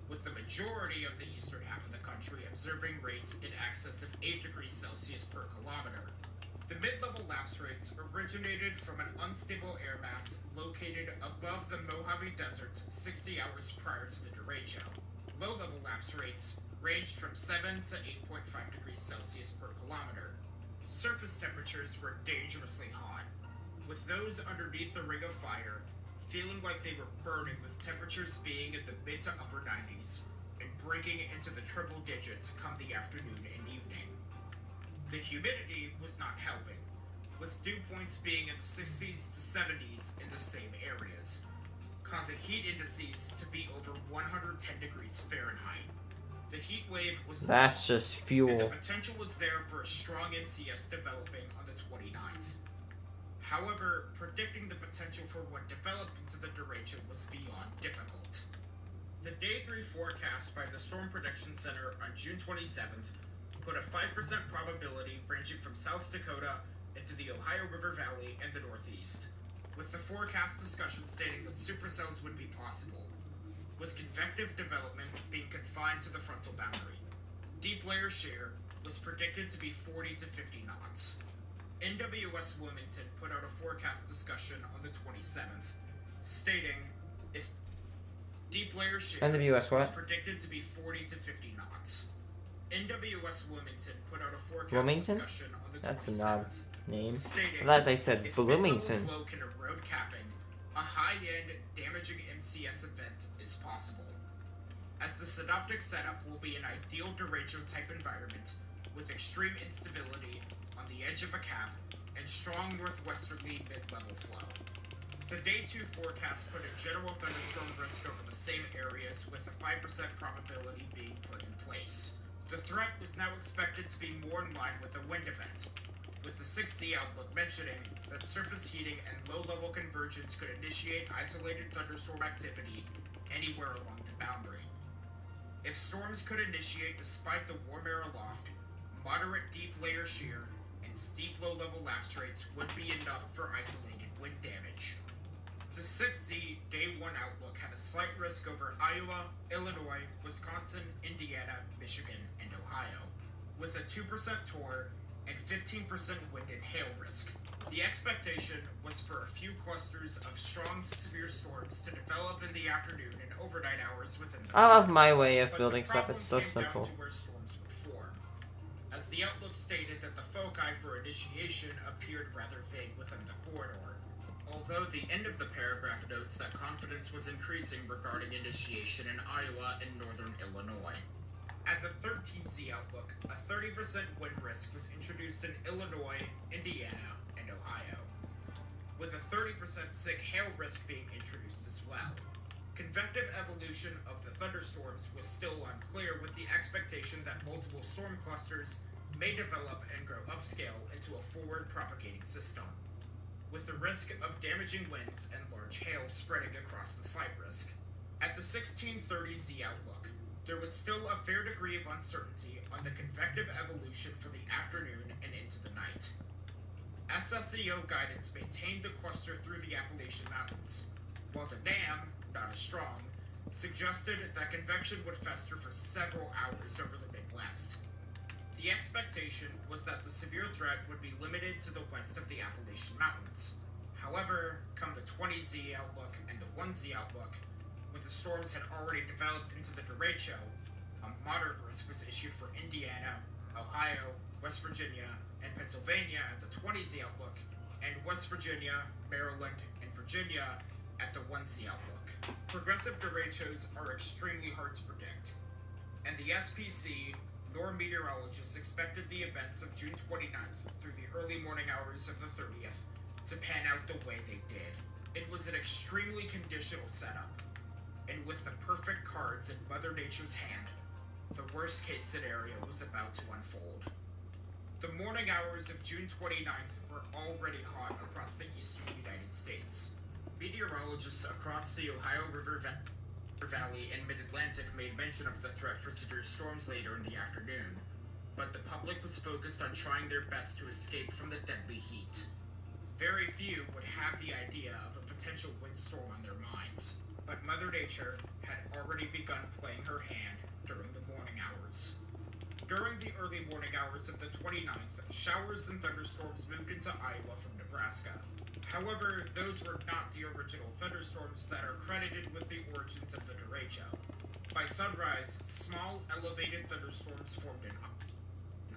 with the majority of the eastern half of the country observing rates in excess of 8 degrees Celsius per kilometer. The mid-level lapse rates originated from an unstable air mass located above the Mojave Desert 60 hours prior to the derecho. Low-level lapse rates ranged from 7 to 8.5 degrees Celsius per kilometer. Surface temperatures were dangerously hot, with those underneath the ring of fire feeling like they were burning, with temperatures being in the mid to upper 90s and breaking into the triple digits come the afternoon and evening. The humidity was not helping, with dew points being in the 60s to 70s in the same areas, causing heat indices to be over 110 degrees Fahrenheit. The heat wave was That's just and the fuel. potential was there for a strong MCS developing on the 29th. However, predicting the potential for what developed into the derecho was beyond difficult. The Day 3 forecast by the Storm Prediction Center on June 27th put a 5% probability ranging from South Dakota into the Ohio River Valley and the Northeast, with the forecast discussion stating that supercells would be possible, with convective development being confined to the frontal boundary. Deep layer shear was predicted to be 40 to 50 knots. NWS Wilmington put out a forecast discussion on the 27th, stating if deep layer shear NWS was what? predicted to be 40 to 50 knots. NWS Wilmington put out a forecast Wilmington? discussion on the 27th, That's an odd name. stating I thought they said if Bloomington. mid-level flow can erode capping, a high-end damaging MCS event is possible, as the synoptic setup will be an ideal derecho type environment with extreme instability on the edge of a cap and strong northwesterly mid-level flow. The Day 2 forecast put a general thunderstorm risk over the same areas, with a 5% probability being put in place. The threat was now expected to be more in line with a wind event, with the 6Z outlook mentioning that surface heating and low-level convergence could initiate isolated thunderstorm activity anywhere along the boundary. If storms could initiate despite the warm air aloft, moderate deep layer shear and steep low-level lapse rates would be enough for isolated wind damage. The 6Z Day 1 outlook had a slight risk over Iowa, Illinois, Wisconsin, Indiana, Michigan, and Ohio, with a 2% TOR and 15% wind and hail risk. The expectation was for a few clusters of strong to severe storms to develop in the afternoon and overnight hours within the I love week, my way of but building the stuff. problem It's so came simple. down to where storms would form, as the outlook stated that the foci for initiation appeared rather vague within the corridor, although the end of the paragraph notes that confidence was increasing regarding initiation in Iowa and northern Illinois. At the 13Z outlook, a 30% wind risk was introduced in Illinois, Indiana, and Ohio, with a 30% SIG hail risk being introduced as well. Convective evolution of the thunderstorms was still unclear, with the expectation that multiple storm clusters may develop and grow upscale into a forward propagating system, with the risk of damaging winds and large hail spreading across the slight risk. At the 1630Z outlook, there was still a fair degree of uncertainty on the convective evolution for the afternoon and into the night. SSEO guidance maintained the cluster through the Appalachian Mountains, while the NAM, not as strong, suggested that convection would fester for several hours over the Midwest. The expectation was that the severe threat would be limited to the west of the Appalachian Mountains. However, come the 20Z outlook and the 1Z outlook, when the storms had already developed into the derecho, a moderate risk was issued for Indiana, Ohio, West Virginia, and Pennsylvania at the 20Z outlook, and West Virginia, Maryland, and Virginia at the 1Z outlook. Progressive derechos are extremely hard to predict, and the SPC nor meteorologists expected the events of June 29th through the early morning hours of the 30th to pan out the way they did. It was an extremely conditional setup, and with the perfect cards in Mother Nature's hand, the worst case scenario was about to unfold. The morning hours of June 29th were already hot across the eastern United States. Meteorologists across the Ohio River Valley and Mid-Atlantic made mention of the threat for severe storms later in the afternoon, but the public was focused on trying their best to escape from the deadly heat. Very few would have the idea of a potential windstorm on their minds, but Mother Nature had already begun playing her hand during the morning hours. During the early morning hours of the 29th, showers and thunderstorms moved into Iowa from Nebraska. However, those were not the original thunderstorms that are credited with the origins of the derecho. By sunrise, small elevated thunderstorms formed in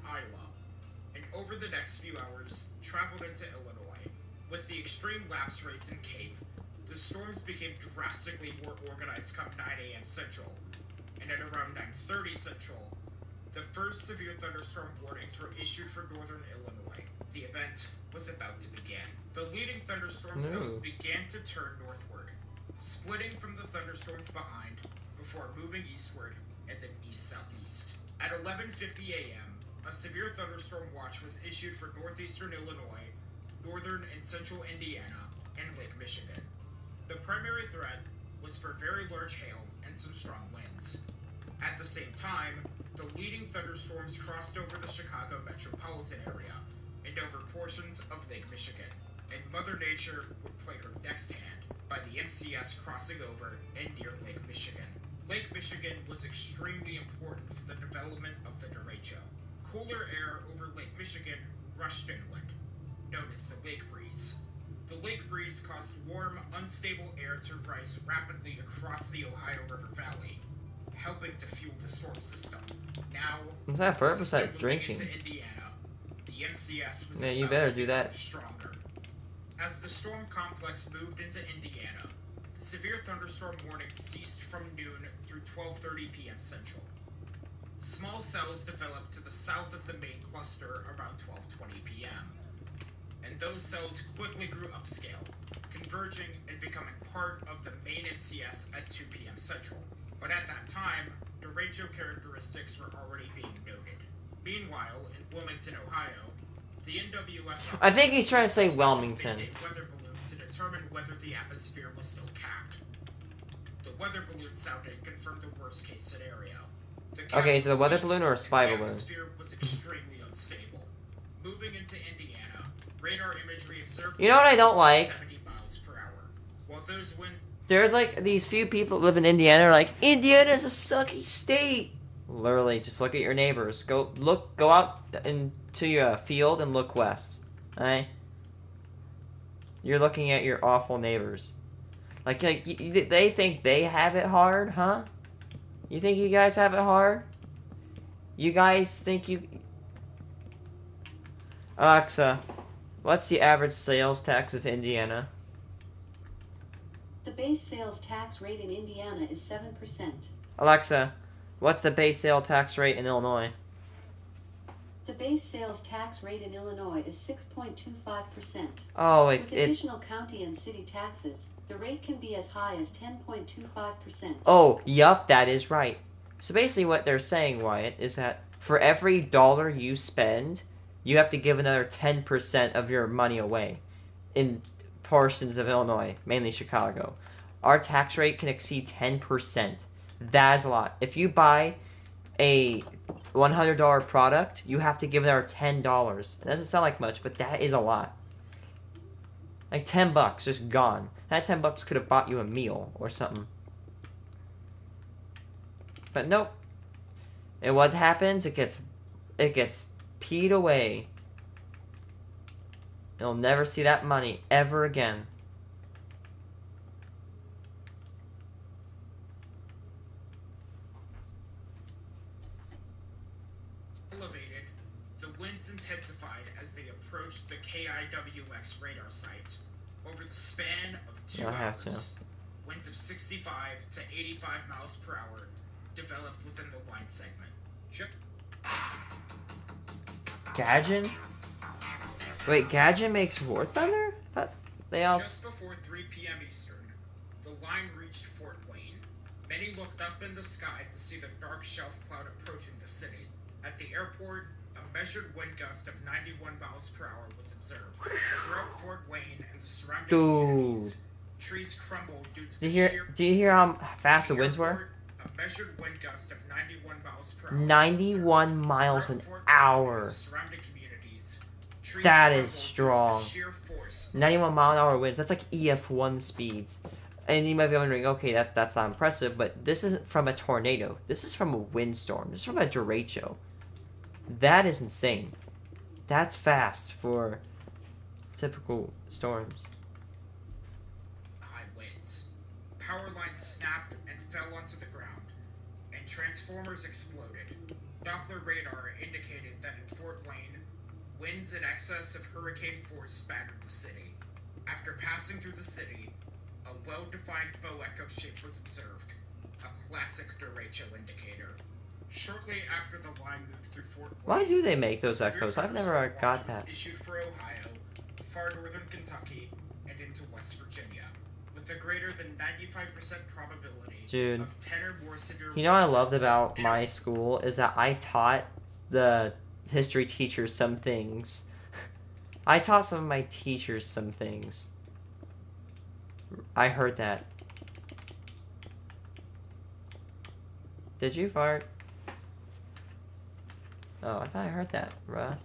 Iowa, and over the next few hours, traveled into Illinois. With the extreme lapse rates in Cape, the storms became drastically more organized come 9 a.m. Central, and at around 9:30 Central, the first severe thunderstorm warnings were issued for northern Illinois. The event was about to begin. The leading thunderstorm cells began to turn northward, splitting from the thunderstorms behind before moving eastward and then east-southeast. At 11:50 a.m., a severe thunderstorm watch was issued for northeastern Illinois, northern and central Indiana, and Lake Michigan. The primary threat was for very large hail and some strong winds. At the same time, the leading thunderstorms crossed over the Chicago metropolitan area and over portions of Lake Michigan, and Mother Nature would play her next hand by the MCS crossing over and near Lake Michigan. Lake Michigan was extremely important for the development of the derecho. Cooler air over Lake Michigan rushed inland, known as the lake breeze. The lake breeze caused warm, unstable air to rise rapidly across the Ohio River Valley, helping to fuel the storm system. Now, What's that with the purpose system of moving drinking? into Indiana, the MCS was Yeah, you about better to do become that. stronger. As the storm complex moved into Indiana, severe thunderstorm warnings ceased from noon through 12:30 p.m. Central. Small cells developed to the south of the main cluster around 12:20 p.m., and those cells quickly grew upscale, converging and becoming part of the main MCS at 2 p.m. Central. But at that time, derecho characteristics were already being noted. Meanwhile, in Wilmington, Ohio, the NWS I think he's trying to say used a special Wilmington. midday weather balloon to determine whether the atmosphere was still capped. The weather balloon sounding confirmed the worst-case scenario. The cap Okay, so the was weather weak, balloon or a and spy the balloon? atmosphere was extremely unstable. Moving into Indiana, radar imagery observed You know what I don't like? 70 miles per hour. While those winds There's like these few people that live in Indiana are like, Indiana's a sucky state. Literally, just look at your neighbors. Go out into your field and look west. Alright? You're looking at your awful neighbors. Like they think they have it hard, huh? You think you guys have it hard? You guys think you... Alexa, what's the average sales tax of Indiana? The base sales tax rate in Indiana is 7%. Alexa, what's the base sale tax rate in Illinois? The base sales tax rate in Illinois is 6.25%. Oh, With additional county and city taxes, the rate can be as high as 10.25%. Oh, yup, that is right. So basically what they're saying, Wyatt, is that for every dollar you spend, you have to give another 10% of your money away in portions of Illinois, mainly Chicago. Our tax rate can exceed 10%. That is a lot. If you buy a $100 product, you have to give another $10. It doesn't sound like much, but that is a lot. Like $10 just gone. That $10 could have bought you a meal or something. But nope. And what happens? It gets peed away. You'll never see that money ever again. elevated, the winds intensified as they approached the KIWX radar site. Over the span of 2 You'll have hours, winds of 65 to 85 miles per hour developed within the line segment. Gadget? Wait, Gadget makes War Thunder? I thought they all... Just before 3 p.m. Eastern, the line reached Fort Wayne. Many looked up in the sky to see the dark shelf cloud approaching the city. At the airport, a measured wind gust of 91 miles per hour was observed. Throughout Fort Wayne and the surrounding communities, trees crumbled due to Do the you hear? sheer Do you hear how fast the the winds were? airport, a measured wind gust of 91 miles per hour. 91 miles an hour. Surrounding communities, trees That crumbled is due to the strong. sheer force. 91 mile an hour winds. That's like EF1 speeds. And you might be wondering, okay, that's not impressive, but this isn't from a tornado. This is from a windstorm. This is from a derecho. That is insane. That's fast for typical storms. High winds. Power lines snapped and fell onto the ground, and transformers exploded. Doppler radar indicated that in Fort Wayne, winds in excess of hurricane force battered the city. After passing through the city, a well-defined bow echo shape was observed, a classic derecho indicator. Shortly after the line moved through Fort Wayne, Why do they make those severe echoes? I've never thunderstorm got watch was that. issued for Ohio, far northern Kentucky, and into West Virginia, with a greater than 95% probability Dude, of 10 or more severe you know what I loved winds. about my school is that I taught the history teachers some things. I taught some of my teachers some things. I heard that. Did you fart? Oh, I thought I heard that, bruh.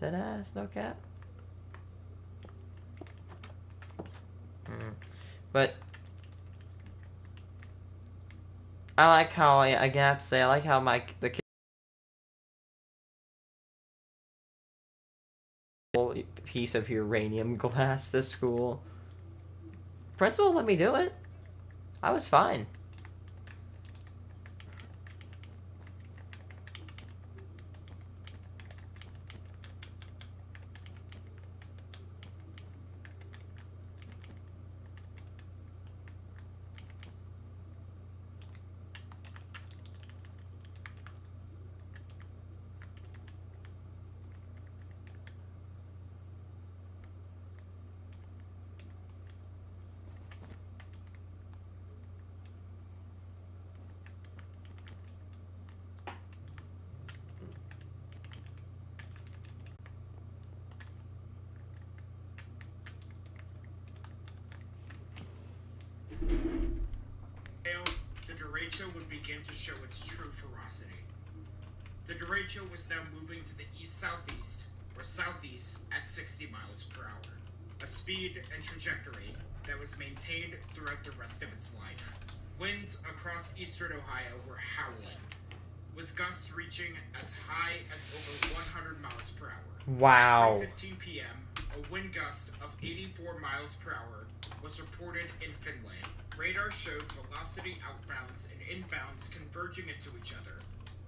Dead ass, no cap. But I like how I have to say I like how the piece of uranium glass this school. Principal let me do it. I was fine. The derecho would begin to show its true ferocity. The derecho was now moving to the east-southeast, or southeast, at 60 miles per hour, a speed and trajectory that was maintained throughout the rest of its life. Winds across eastern Ohio were howling, with gusts reaching as high as over 100 miles per hour. Wow. At 3:15 p.m., a wind gust of 84 miles per hour was reported in Finlay. Radar showed velocity outbounds and inbounds converging into each other,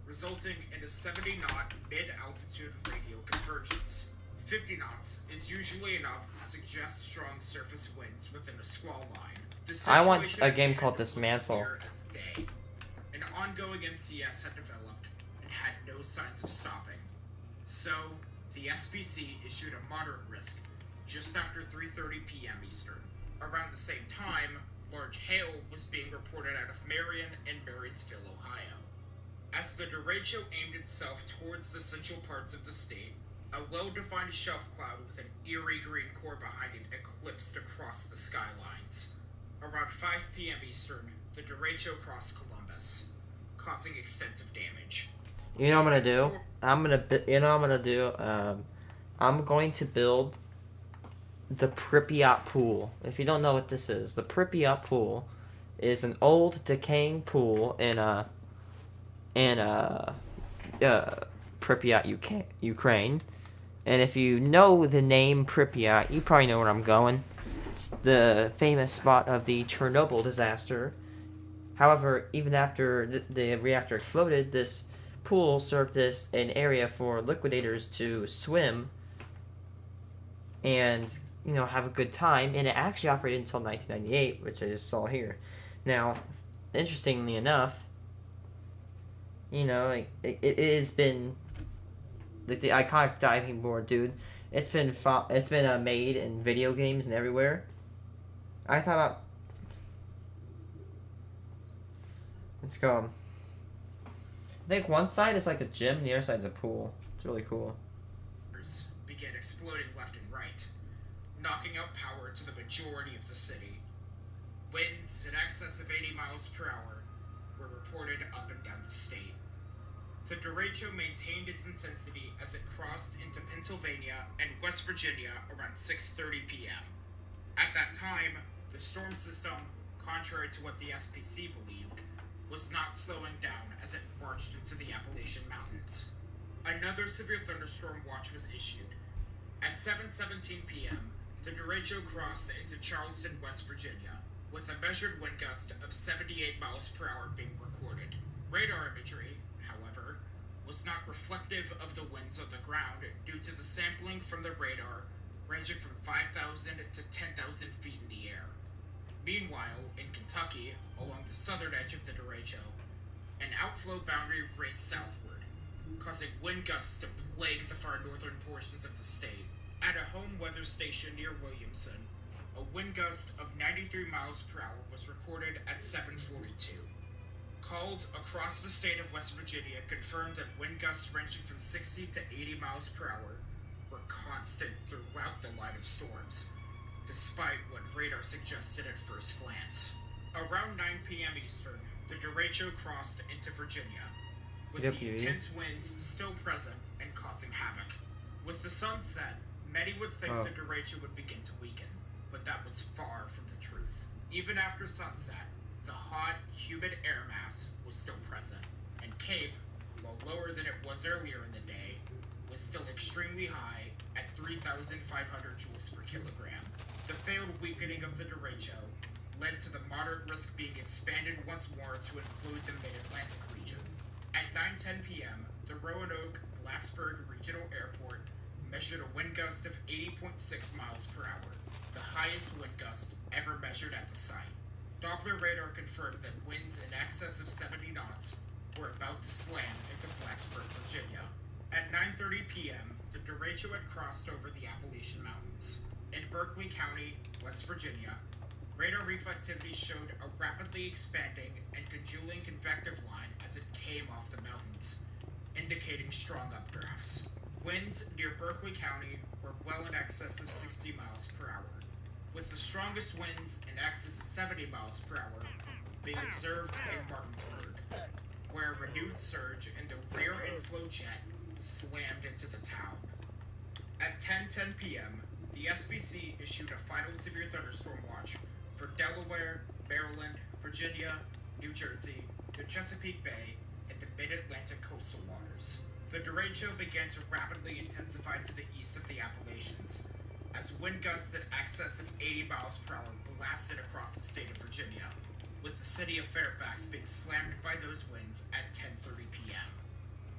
resulting in a 70-knot mid-altitude radial convergence. 50 knots is usually enough to suggest strong surface winds within a squall line. I want a game called Dismantle. Clear as day. An ongoing MCS had developed and had no signs of stopping. So, the SPC issued a moderate risk just after 3:30 p.m. Eastern. Around the same time, large hail was being reported out of Marion and Marysville, Ohio. As the derecho aimed itself towards the central parts of the state, a well-defined shelf cloud with an eerie green core behind it eclipsed across the skylines. Around 5 p.m. Eastern, the derecho crossed Columbus, causing extensive damage. You know what I'm gonna do? I'm going to build the Pripyat Pool. If you don't know what this is, the Pripyat Pool is an old decaying pool in Pripyat, Ukraine. And if you know the name Pripyat, you probably know where I'm going. It's the famous spot of the Chernobyl disaster. However, even after the reactor exploded, this pool served as an area for liquidators to swim and have a good time, and it actually operated until 1998, which I just saw here. Now, interestingly enough, it has been like the iconic diving board, dude. It's been made in video games and everywhere. I thought about let's go. I think one side is like a gym, and the other side's a pool. It's really cool. Began exploding left and right, knocking out power to the majority of the city. Winds in excess of 80 miles per hour were reported up and down the state. The derecho maintained its intensity as it crossed into Pennsylvania and West Virginia around 6:30 p.m. At that time, the storm system, contrary to what the SPC believed, was not slowing down as it marched into the Appalachian Mountains. Another severe thunderstorm watch was issued. At 7:17 p.m., the derecho crossed into Charleston, West Virginia, with a measured wind gust of 78 miles per hour being recorded. Radar imagery, however, was not reflective of the winds on the ground due to the sampling from the radar ranging from 5,000 to 10,000 feet in the air. Meanwhile, in Kentucky, along the southern edge of the derecho, an outflow boundary raced southward, causing wind gusts to plague the far northern portions of the state. At a home weather station near Williamson, a wind gust of 93 miles per hour was recorded at 7:42. Calls across the state of West Virginia confirmed that wind gusts ranging from 60 to 80 miles per hour were constant throughout the line of storms, despite what radar suggested at first glance. Around 9 p.m. Eastern, the derecho crossed into Virginia, with the intense winds still present and causing havoc. With the sun set, many would think the derecho would begin to weaken, but that was far from the truth. Even after sunset, the hot, humid air mass was still present, and Cape, while lower than it was earlier in the day, was still extremely high at 3,500 joules per kilogram. The failed weakening of the derecho led to the moderate risk being expanded once more to include the mid-Atlantic region. At 9:10 p.m., the Roanoke-Blacksburg Regional Airport measured a wind gust of 80.6 miles per hour, the highest wind gust ever measured at the site. Doppler radar confirmed that winds in excess of 70 knots were about to slam into Blacksburg, Virginia. At 9:30 p.m., the derecho had crossed over the Appalachian Mountains. In Berkeley County, West Virginia, radar reflectivity showed a rapidly expanding and congealing convective line as it came off the mountains, indicating strong updrafts. Winds near Berkeley County were well in excess of 60 miles per hour, with the strongest winds in excess of 70 miles per hour being observed in Martinsburg, where a renewed surge in the rear inflow jet slammed into the town. At 10:10 p.m., the SPC issued a final severe thunderstorm watch for Delaware, Maryland, Virginia, New Jersey, the Chesapeake Bay, and the mid-Atlantic coastal waters. The derecho began to rapidly intensify to the east of the Appalachians, as wind gusts in excess of 80 miles per hour blasted across the state of Virginia, with the city of Fairfax being slammed by those winds at 10:30 p.m.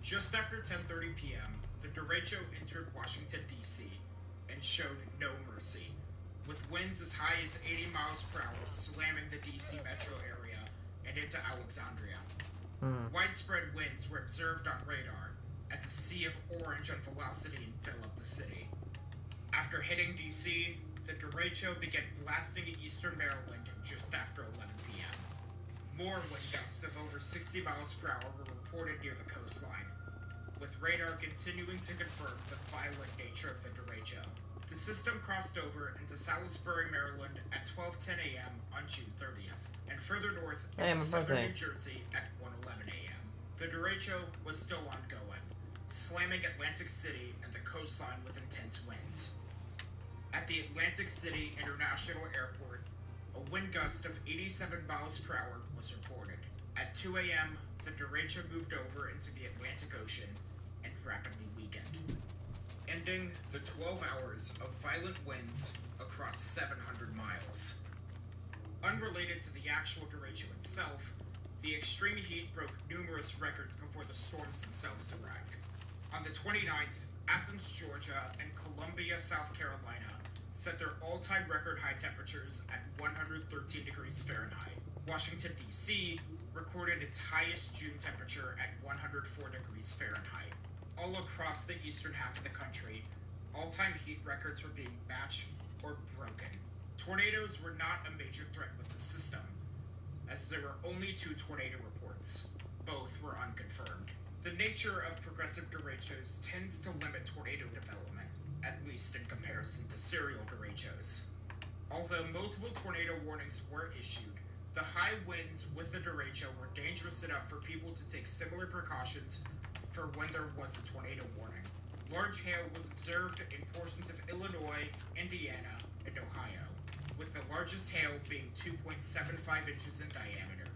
Just after 10:30 p.m., the derecho entered Washington, D.C., and showed no mercy, with winds as high as 80 miles per hour slamming the D.C. metro area and into Alexandria. Widespread winds were observed on radar as a sea of orange on velocity enveloped the city. After hitting D.C., the derecho began blasting eastern Maryland just after 11 p.m. More wind gusts of over 60 miles per hour were reported near the coastline, with radar continuing to confirm the violent nature of the derecho. The system crossed over into Salisbury, Maryland at 12:10 a.m. on June 30th, and further north into southern New Jersey at 1:11 a.m. The derecho was still ongoing, slamming Atlantic City and the coastline with intense winds. At the Atlantic City International Airport, a wind gust of 87 miles per hour was reported. At 2 a.m., the derecho moved over into the Atlantic Ocean and rapidly weakened, ending the 12 hours of violent winds across 700 miles. Unrelated to the actual derecho itself, the extreme heat broke numerous records before the storms themselves arrived. On the 29th, Athens, Georgia, and Columbia, South Carolina set their all-time record high temperatures at 113 degrees Fahrenheit. Washington, D.C. recorded its highest June temperature at 104 degrees Fahrenheit. All across the eastern half of the country, all-time heat records were being matched or broken. Tornadoes were not a major threat with the system, as there were only 2 tornado reports. Both were unconfirmed. The nature of progressive derechos tends to limit tornado development, at least in comparison to serial derechos. Although multiple tornado warnings were issued, the high winds with the derecho were dangerous enough for people to take similar precautions for when there was a tornado warning. Large hail was observed in portions of Illinois, Indiana, and Ohio, with the largest hail being 2.75 inches in diameter.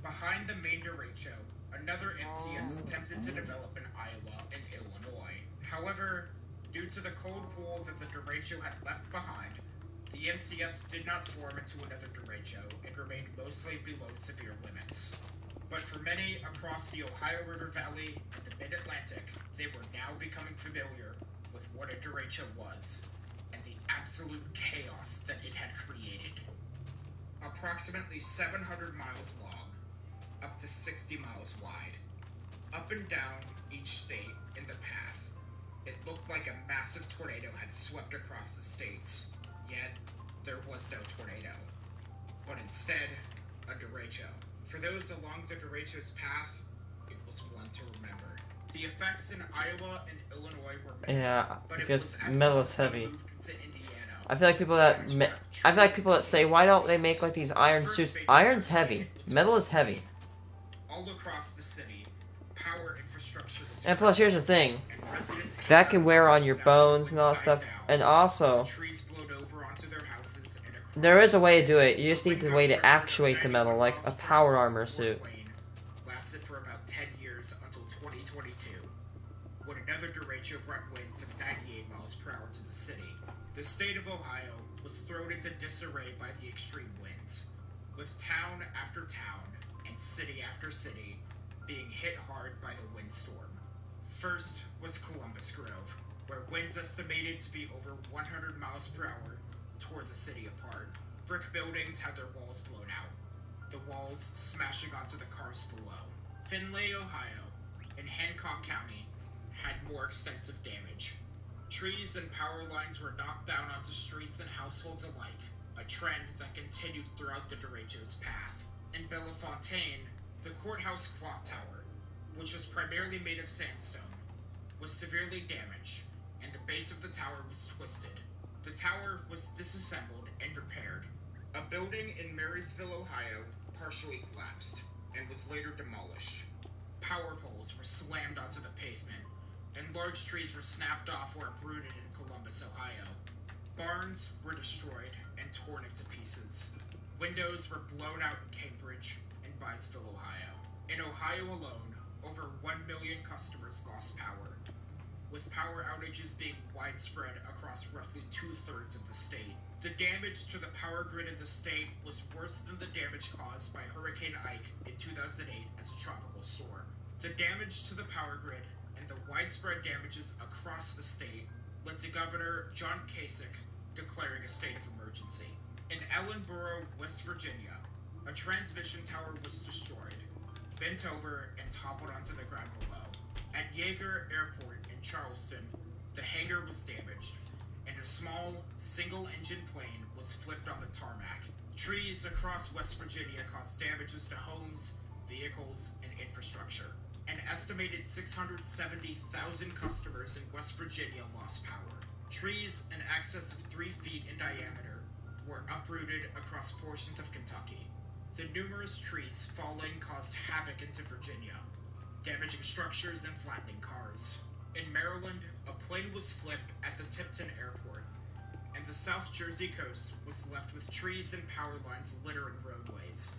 Behind the main derecho, another NCS attempted to develop in Iowa and Illinois. However, due to the cold pool that the derecho had left behind, the MCS did not form into another derecho and remained mostly below severe limits. But for many across the Ohio River Valley and the Mid-Atlantic, they were now becoming familiar with what a derecho was and the absolute chaos that it had created. Approximately 700 miles long, up to 60 miles wide, up and down each state in the path, it looked like a massive tornado had swept across the states. Yet, there was no tornado, but instead, a derecho. For those along the derecho's path, it was one to remember. The effects in Iowa and Illinois were minimal, Yeah, but it because was as metal the is system heavy. moved into Indiana. I feel like people that say, why don't they make like these iron suits? Iron's heavy. Metal is heavy. All across the city, power infrastructure was And plus, here's the thing. and residents came That out can of wear their on your homes after the bones and all that winds stuff. died down, And also, trees blowed over onto their houses and across there is a the way to land. do it. You just The need the wind way gusts to recorded actuate the metal, 91 like miles a per power hour armor in Fort suit. Wayne, lasted for about 10 years until 2022, when another derecho brought winds of 98 miles per hour to the city. The state of Ohio was thrown into disarray by the extreme winds, with town after town and city after city being hit hard by the windstorm. First was Columbus Grove, where winds estimated to be over 100 miles per hour tore the city apart. Brick buildings had their walls blown out, the walls smashing onto the cars below. Findlay, Ohio, and Hancock County had more extensive damage. Trees and power lines were knocked down onto streets and households alike, a trend that continued throughout the derecho's path. In Bellefontaine, the courthouse clock tower, which was primarily made of sandstone, was severely damaged, and the base of the tower was twisted. The tower was disassembled and repaired. A building in Marysville, Ohio, partially collapsed and was later demolished. Power poles were slammed onto the pavement, and large trees were snapped off or uprooted in Columbus, Ohio. Barns were destroyed and torn into pieces. Windows were blown out in Cambridge and Byesville, Ohio. In Ohio alone, over 1 million customers lost power, with power outages being widespread across roughly 2/3 of the state. The damage to the power grid in the state was worse than the damage caused by Hurricane Ike in 2008 as a tropical storm. The damage to the power grid and the widespread damages across the state led to Governor John Kasich declaring a state of emergency. In Ellenboro, West Virginia, a transmission tower was destroyed, bent over, and toppled onto the ground below. At Yeager Airport in Charleston, the hangar was damaged, and a small, single-engine plane was flipped on the tarmac. Trees across West Virginia caused damages to homes, vehicles, and infrastructure. An estimated 670,000 customers in West Virginia lost power. Trees in excess of 3 feet in diameter were uprooted across portions of Kentucky. The numerous trees falling caused havoc into Virginia, damaging structures and flattening cars. In Maryland, a plane was flipped at the Tipton Airport, and the South Jersey coast was left with trees and power lines littering roadways.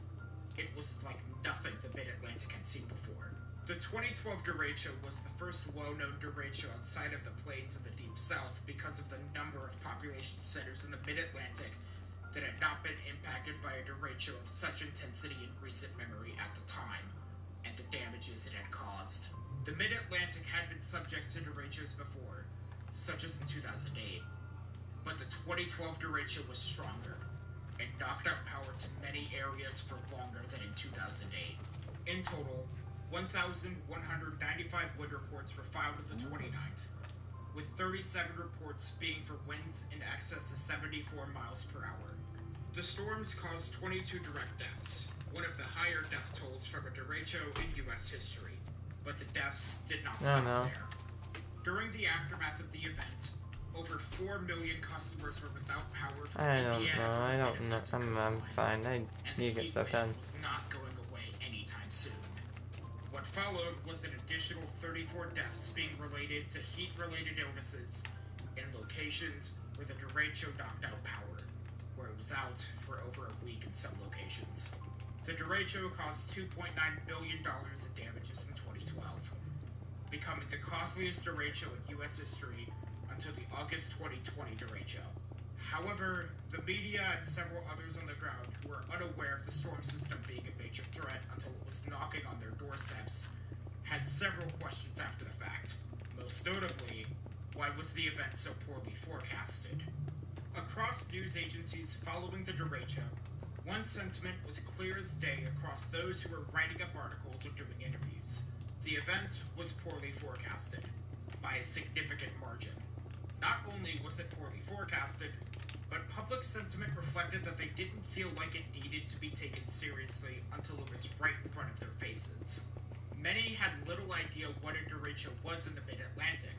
It was like nothing the Mid-Atlantic had seen before. The 2012 derecho was the first well-known derecho outside of the plains in the Deep South because of the number of population centers in the Mid-Atlantic that had not been impacted by a derecho of such intensity in recent memory at the time, and the damages it had caused. The Mid-Atlantic had been subject to derechos before, such as in 2008, but the 2012 derecho was stronger, and knocked out power to many areas for longer than in 2008. In total, 1,195 wind reports were filed on the 29th, with 37 reports being for winds in excess of 74 miles per hour. The storms caused 22 direct deaths, one of the higher death tolls from a derecho in U.S. history. But the deaths did not I stop don't know. there. During the aftermath of the event, over 4 million customers were without power from I don't Indiana know. I to don't know. Mid-Atlantic I'm coastline, fine. I and the need to get heat stuff wave done. was not going away anytime soon. What followed was an additional 34 deaths being related to heat-related illnesses in locations where the derecho knocked out power, where it was out for over a week in some locations. The derecho caused $2.9 billion in damages in 2012, becoming the costliest derecho in U.S. history until the August 2020 derecho. However, the media and several others on the ground who were unaware of the storm system being a major threat until it was knocking on their doorsteps had several questions after the fact. Most notably, why was the event so poorly forecasted? Across news agencies following the derecho, one sentiment was clear as day across those who were writing up articles or doing interviews. The event was poorly forecasted, by a significant margin. Not only was it poorly forecasted, but public sentiment reflected that they didn't feel like it needed to be taken seriously until it was right in front of their faces. Many had little idea what a derecho was in the Mid-Atlantic.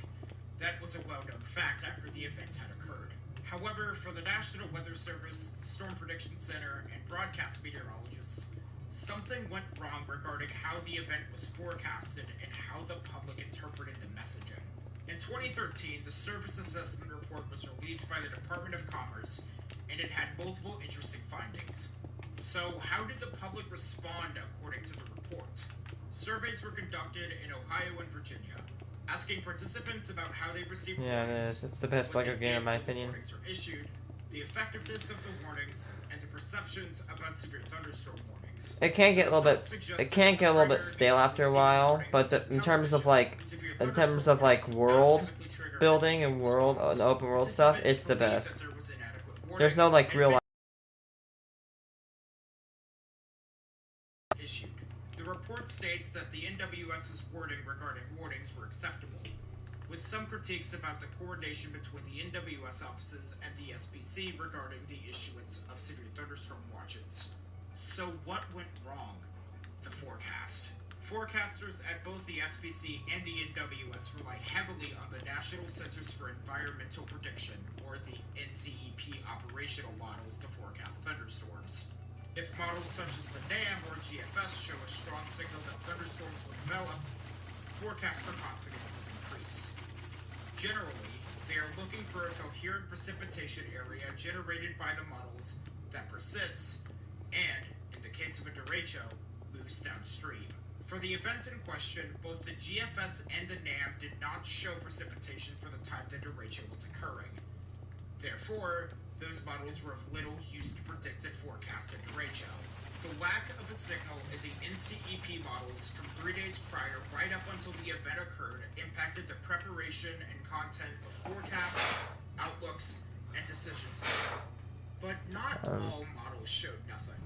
That was a well-known fact after the event had occurred. However, for the National Weather Service, the Storm Prediction Center, and broadcast meteorologists, something went wrong regarding how the event was forecasted and how the public interpreted the messaging. In 2013, the Service Assessment Report was released by the Department of Commerce, and it had multiple interesting findings. So, how did the public respond according to the report? Surveys were conducted in Ohio and Virginia, asking participants about how they received Yeah, it warnings, is. It's the best what Lego they game did in my when the opinion. warnings were issued, the effectiveness of the warnings, and the perceptions about severe thunderstorm warnings. It can get a little bit. It can get a little bit stale after a while, but in terms of like, world building and open world stuff, it's the best. There's no like real life. Issued. The report states that the NWS's wording regarding warnings were acceptable, with some critiques about the coordination between the NWS offices and the SPC regarding the issuance of severe thunderstorm watches. So what went wrong? The forecast. Forecasters at both the SPC and the NWS rely heavily on the National Centers for Environmental Prediction, or the NCEP operational models to forecast thunderstorms. If models such as the NAM or GFS show a strong signal that thunderstorms will develop, forecaster confidence is increased. Generally, they are looking for a coherent precipitation area generated by the models that persists and, in the case of a derecho, moves downstream. For the event in question, both the GFS and the NAM did not show precipitation for the time the derecho was occurring. Therefore, those models were of little use to predict a forecasted derecho. The lack of a signal in the NCEP models from 3 days prior right up until the event occurred impacted the preparation and content of forecasts, outlooks, and decisions made. But not all models showed nothing.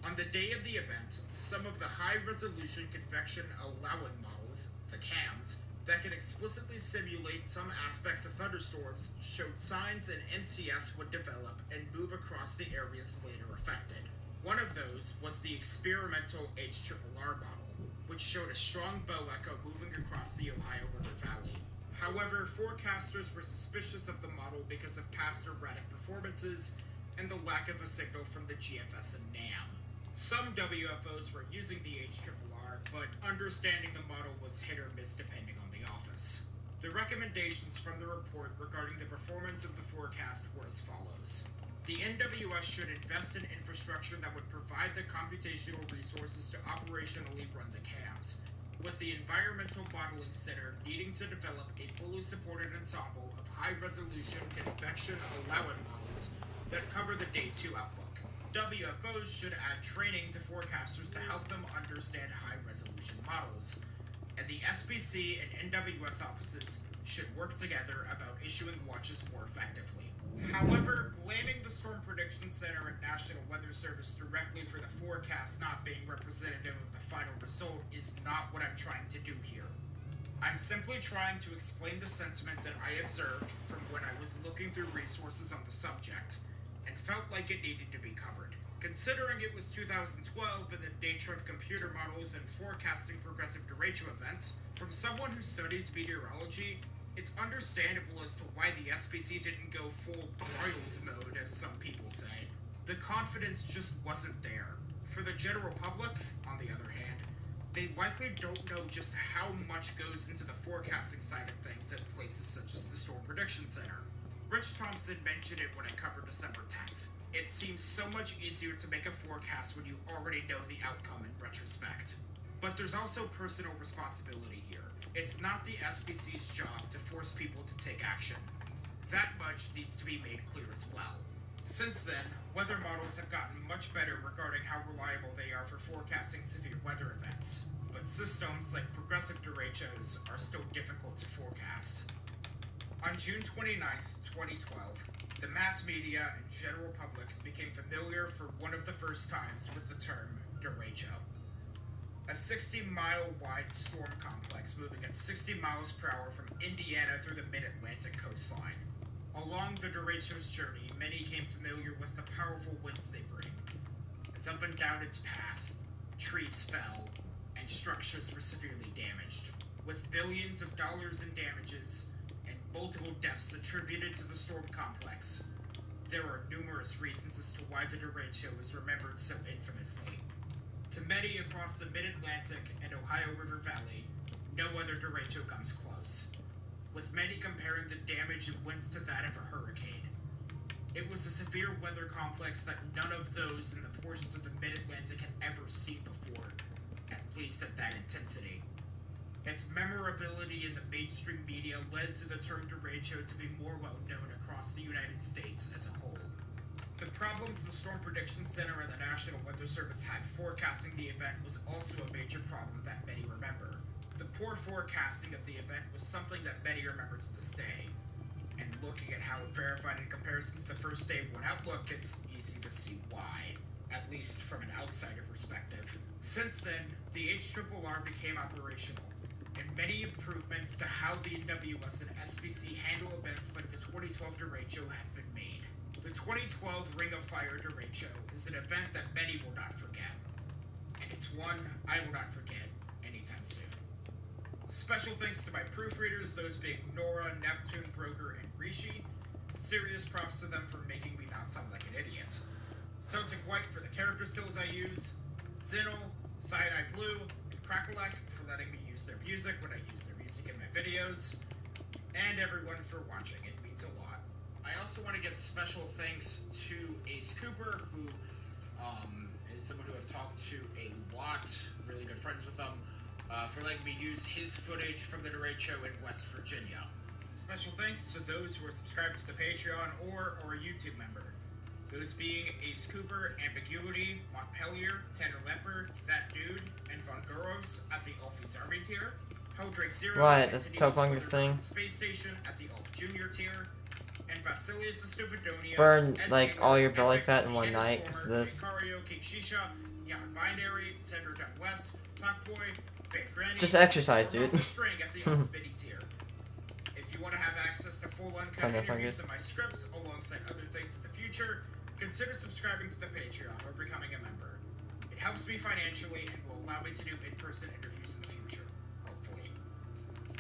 On the day of the event, some of the high-resolution convection allowing models, the CAMs, that can explicitly simulate some aspects of thunderstorms showed signs an MCS would develop and move across the areas later affected. One of those was the experimental HRRR model, which showed a strong bow echo moving across the Ohio River Valley. However, forecasters were suspicious of the model because of past erratic performances and the lack of a signal from the GFS and NAM. Some WFOs were using the HRRR, but understanding the model was hit or miss depending on the office. The recommendations from the report regarding the performance of the forecast were as follows. The NWS should invest in infrastructure that would provide the computational resources to operationally run the CAMs, with the Environmental Modeling Center needing to develop a fully supported ensemble of high-resolution convection allowing models that cover the Day 2 outlook. WFOs should add training to forecasters to help them understand high-resolution models, and the SPC and NWS offices should work together about issuing watches more effectively. However, blaming the Storm Prediction Center and National Weather Service directly for the forecast not being representative of the final result is not what I'm trying to do here. I'm simply trying to explain the sentiment that I observed from when I was looking through resources on the subject, and felt like it needed to be covered. Considering it was 2012 and the nature of computer models and forecasting progressive derecho events, from someone who studies meteorology, it's understandable as to why the SPC didn't go full Broyles mode, as some people say. The confidence just wasn't there. For the general public, on the other hand, they likely don't know just how much goes into the forecasting side of things at places such as the Storm Prediction Center. Rich Thompson mentioned it when I covered December 10th. It seems so much easier to make a forecast when you already know the outcome in retrospect. But there's also personal responsibility here. It's not the SPC's job to force people to take action. That much needs to be made clear as well. Since then, weather models have gotten much better regarding how reliable they are for forecasting severe weather events. But systems like progressive derechos are still difficult to forecast. On June 29th, 2012, the mass media and general public became familiar for one of the first times with the term derecho. A 60-mile wide storm complex moving at 60 miles per hour from Indiana through the mid-Atlantic coastline. Along the derecho's journey, many came familiar with the powerful winds they bring. As up and down its path, trees fell, and structures were severely damaged. With billions of dollars in damages, and multiple deaths attributed to the storm complex, there are numerous reasons as to why the derecho is remembered so infamously. To many across the Mid-Atlantic and Ohio River Valley, no other derecho comes close, with many comparing the damage and winds to that of a hurricane. It was a severe weather complex that none of those in the portions of the Mid-Atlantic had ever seen before, at least at that intensity. Its memorability in the mainstream media led to the term derecho to be more well known across the United States as a whole. The problems the Storm Prediction Center and the National Weather Service had forecasting the event was also a major problem that many remember. The poor forecasting of the event was something that many remember to this day. And looking at how it verified in comparison to the first day one outlook, it's easy to see why, at least from an outsider perspective. Since then, the HRRR became operational, and many improvements to how the NWS and SPC handle events like the 2012 derecho have been made. The 2012 Ring of Fire derecho is an event that many will not forget, and it's one I will not forget anytime soon. Special thanks to my proofreaders, those being Nora, Neptune, Broker, and Rishi. Serious props to them for making me not sound like an idiot. Celtic White for the character stills I use, Zinel, Cyanide Blue, and Crackalack for letting me use their music when I use their music in my videos, and everyone for watching. It means a lot. I also want to give special thanks to Ace Cooper, who is someone who I've talked to a lot, really good friends with him, for letting me use his footage from the derecho in West Virginia. Special thanks to those who are subscribed to the Patreon or are a YouTube member. Those being Ace Cooper, Ambiguity, Montpelier, Tanner Lepper, That Dude, and Von Guros at the Alfie's Army tier. Helldrake Zero, What? That's continues Topong further this thing? down the Space Station at the Alf Junior tier. And Basilius the Stupidonia, Burn, Ed like, Taylor, all your belly Alex, fat in one Candace night, 'cause Stormer, of this. Vicario, King Shisha, Jan Binary, Sandra Dunn West, Talkboy, Van Granny, Just exercise, or dude. Ralph the String at the Alf Mini tier. If you want to have access to full uncut Ton of interviews fungus. of my scripts alongside other things in the future, consider subscribing to the Patreon or becoming a member. It helps me financially and will allow me to do in-person interviews in the future, hopefully.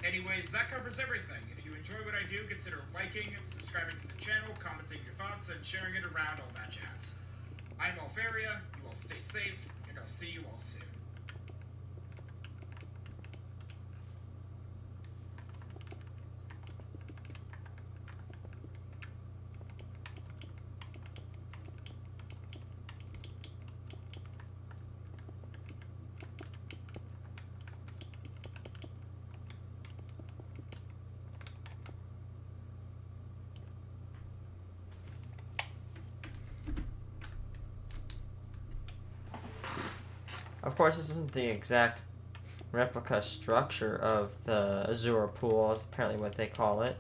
Anyways, that covers everything. If you enjoy what I do, consider liking, subscribing to the channel, commenting your thoughts, and sharing it around, all that jazz. I'm Alfaria, you all stay safe, and I'll see you all soon. Of course, this isn't the exact replica structure of the Azure pool, that's apparently what they call it.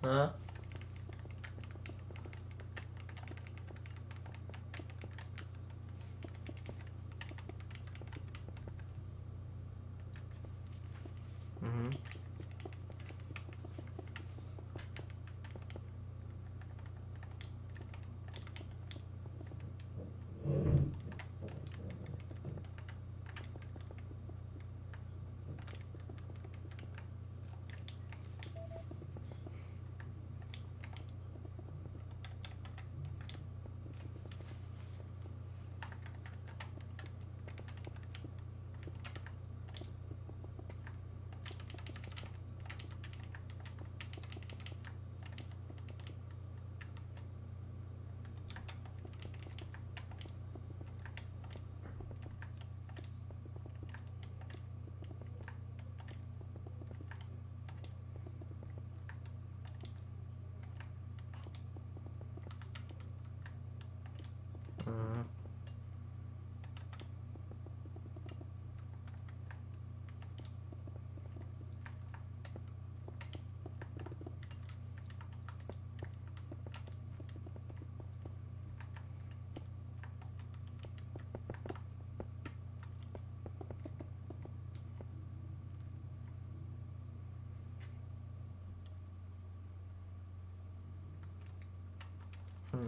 Huh?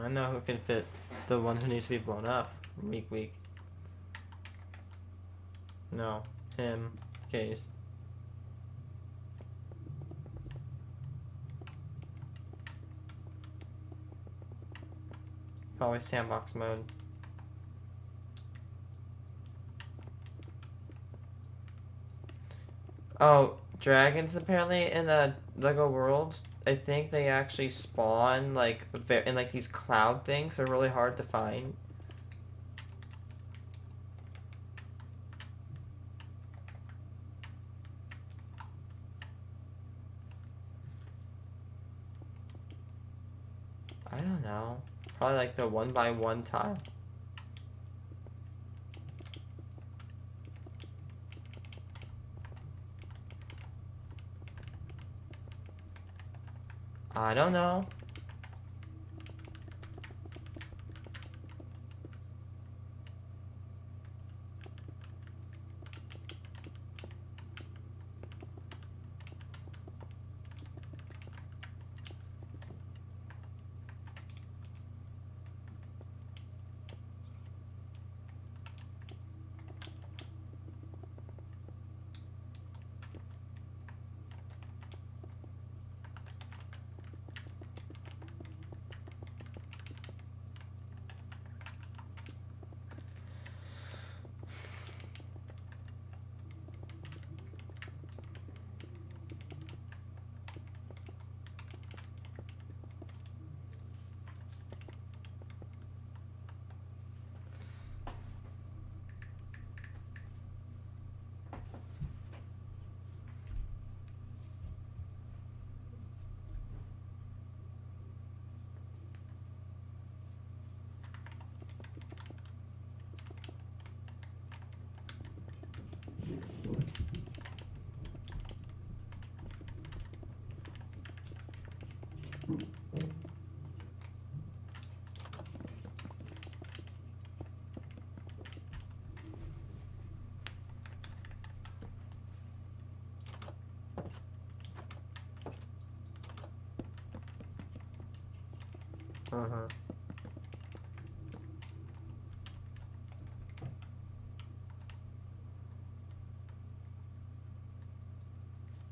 I know who can fit the one who needs to be blown up. Weak, weak. No, him. Case. Probably sandbox mode. Oh, dragons apparently in the Lego world, I think they actually spawn like in like these cloud things. They're really hard to find. I don't know. Probably like the 1x1 tile. I don't know. Uh-huh.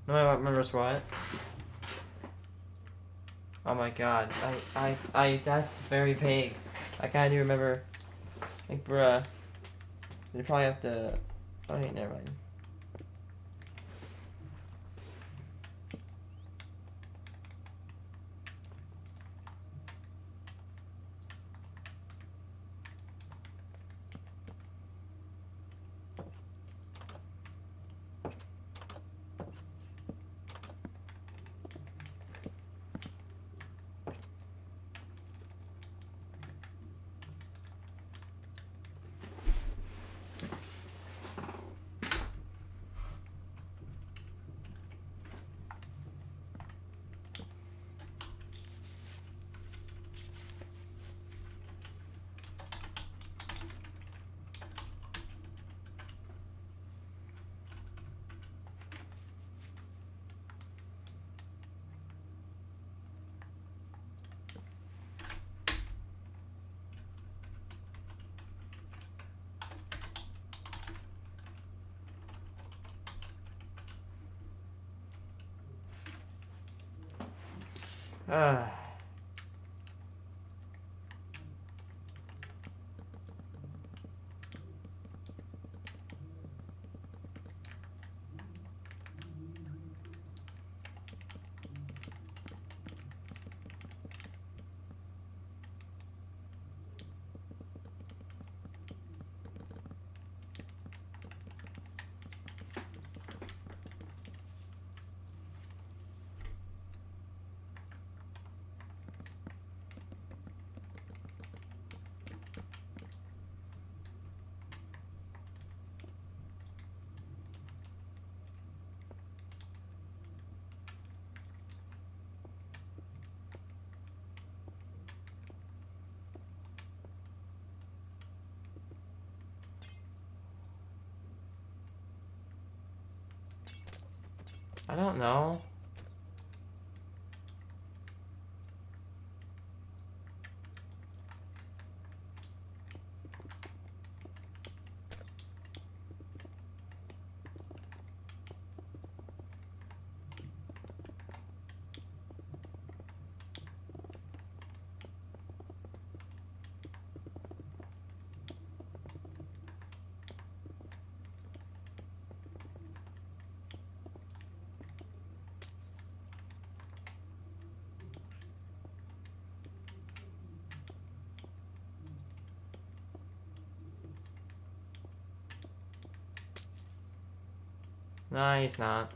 No, I remembers what? Oh my god. That's very vague. I kinda do remember. Like, bruh. You probably have to. Oh, wait, never mind. Ah. I don't know. No, he's not.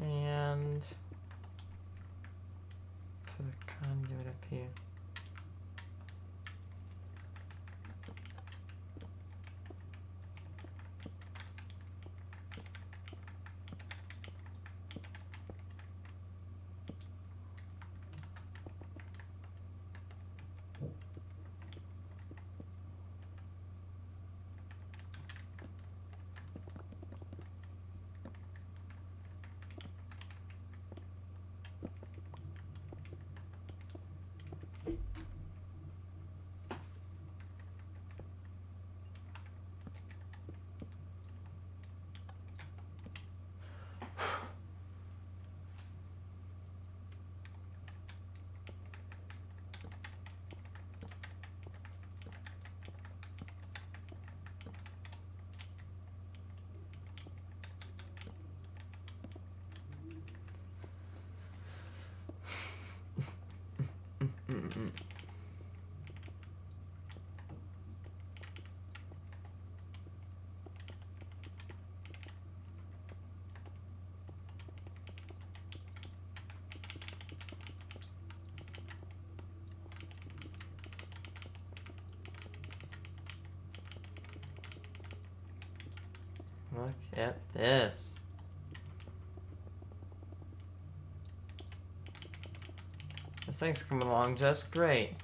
And for the conduit up here. Mm-mm. Look at this. This thing's coming along just great.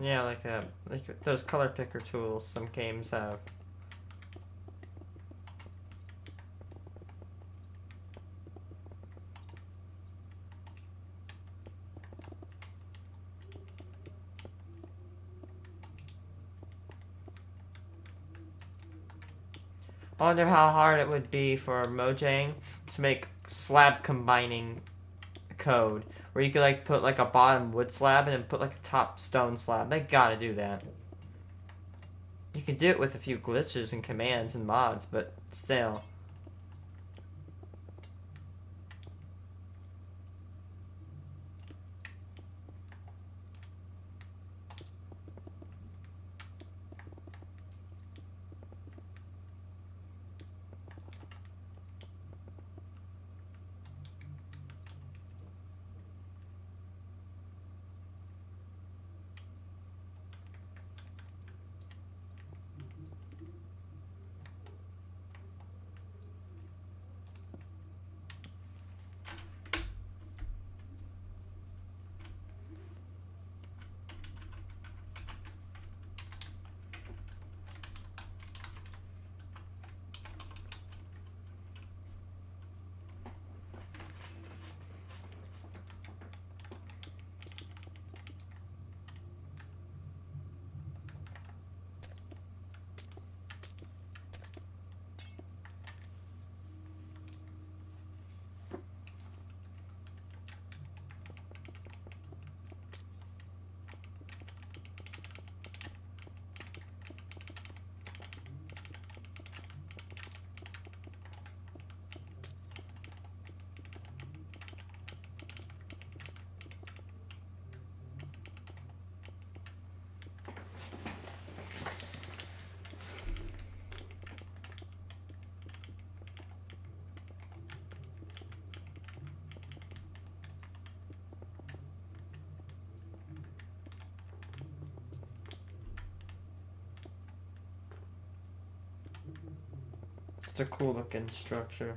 Yeah, like those color picker tools some games have. I wonder how hard it would be for Mojang to make slab combining code where you could like put like a bottom wood slab and then put like a top stone slab. They gotta do that. You can do it with a few glitches and commands and mods, but still. It's a cool looking structure.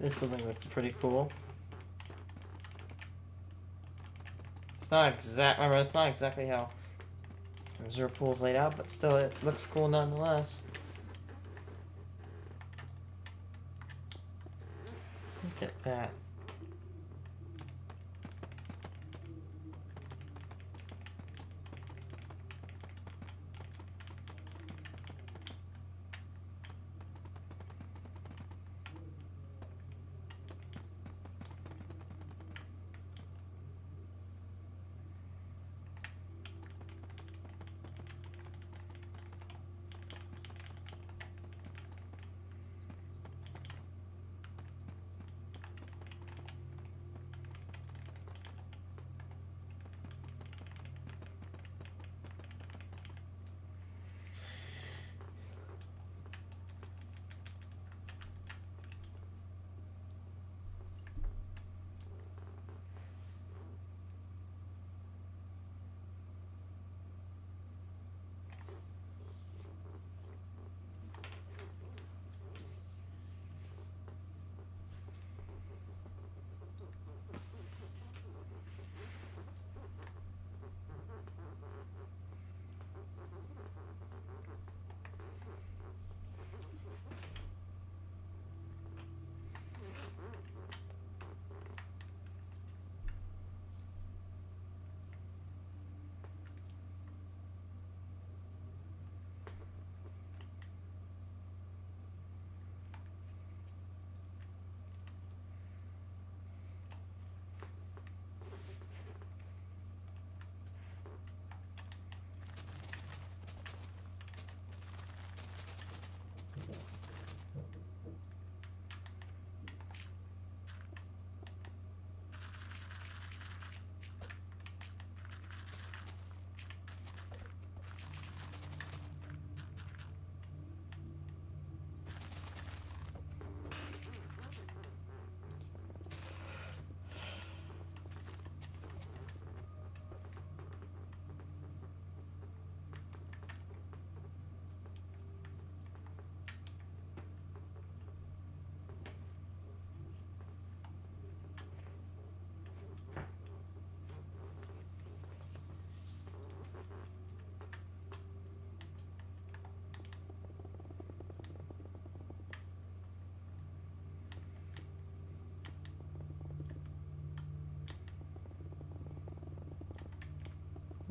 This building looks pretty cool. It's not exactly how reserve pool's laid out, but still, it looks cool nonetheless. Look at that.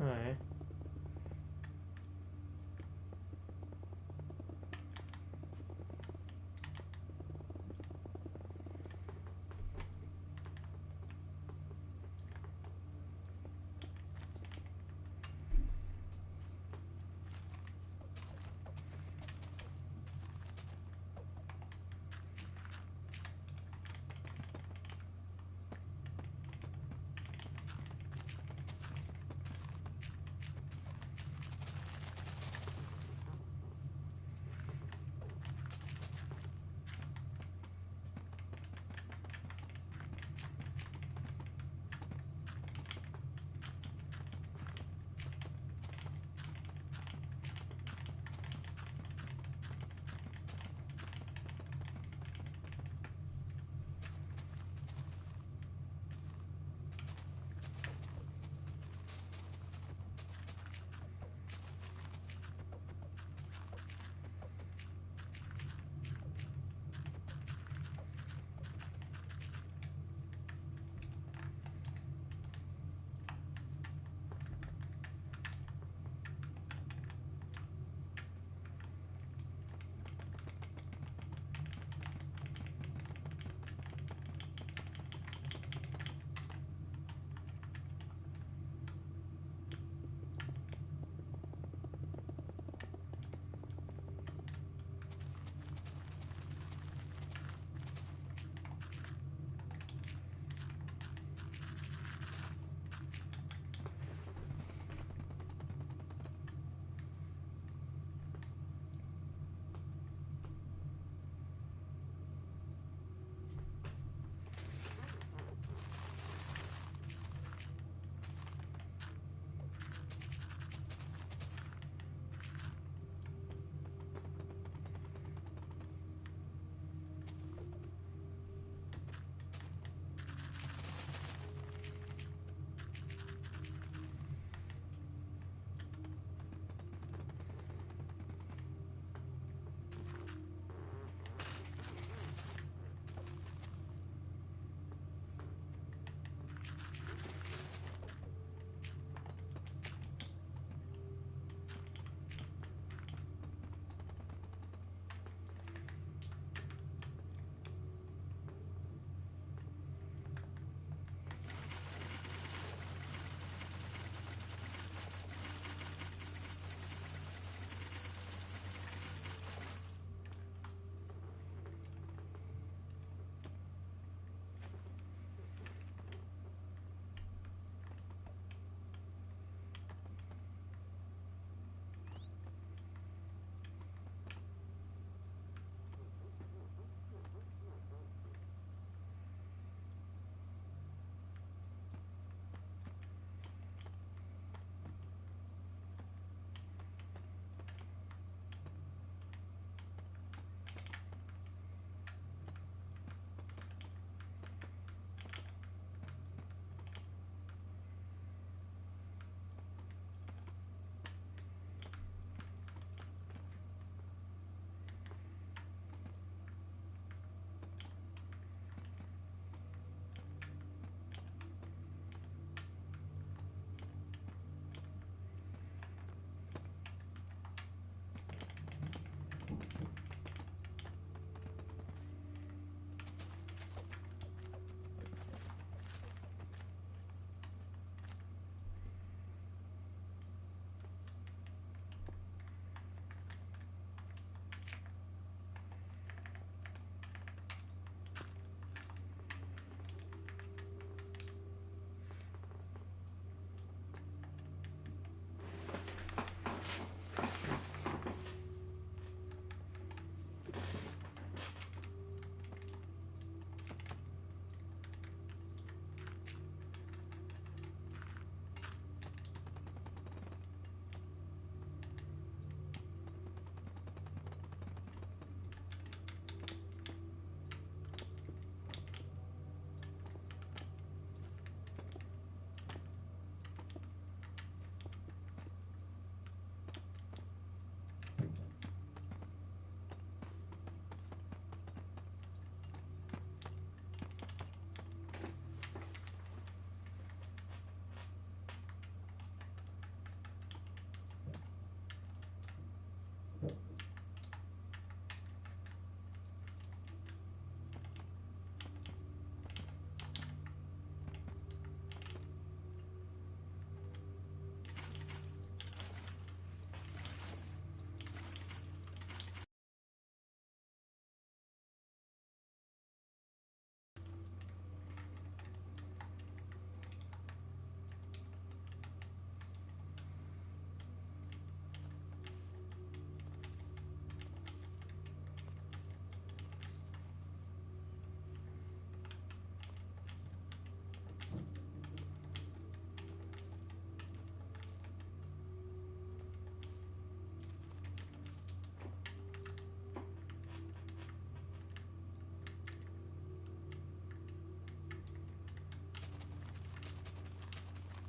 Alright.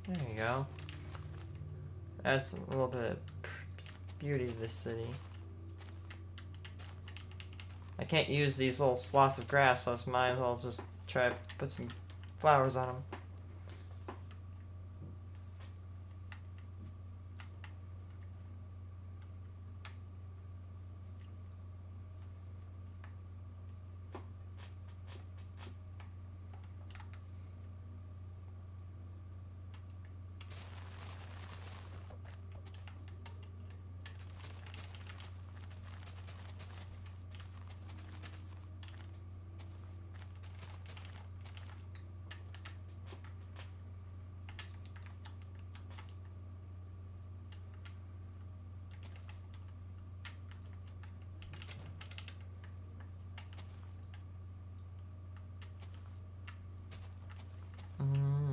There you go. Adds a little bit of beauty to this city. I can't use these little slots of grass, so I might as well just try to put some flowers on them. Mm.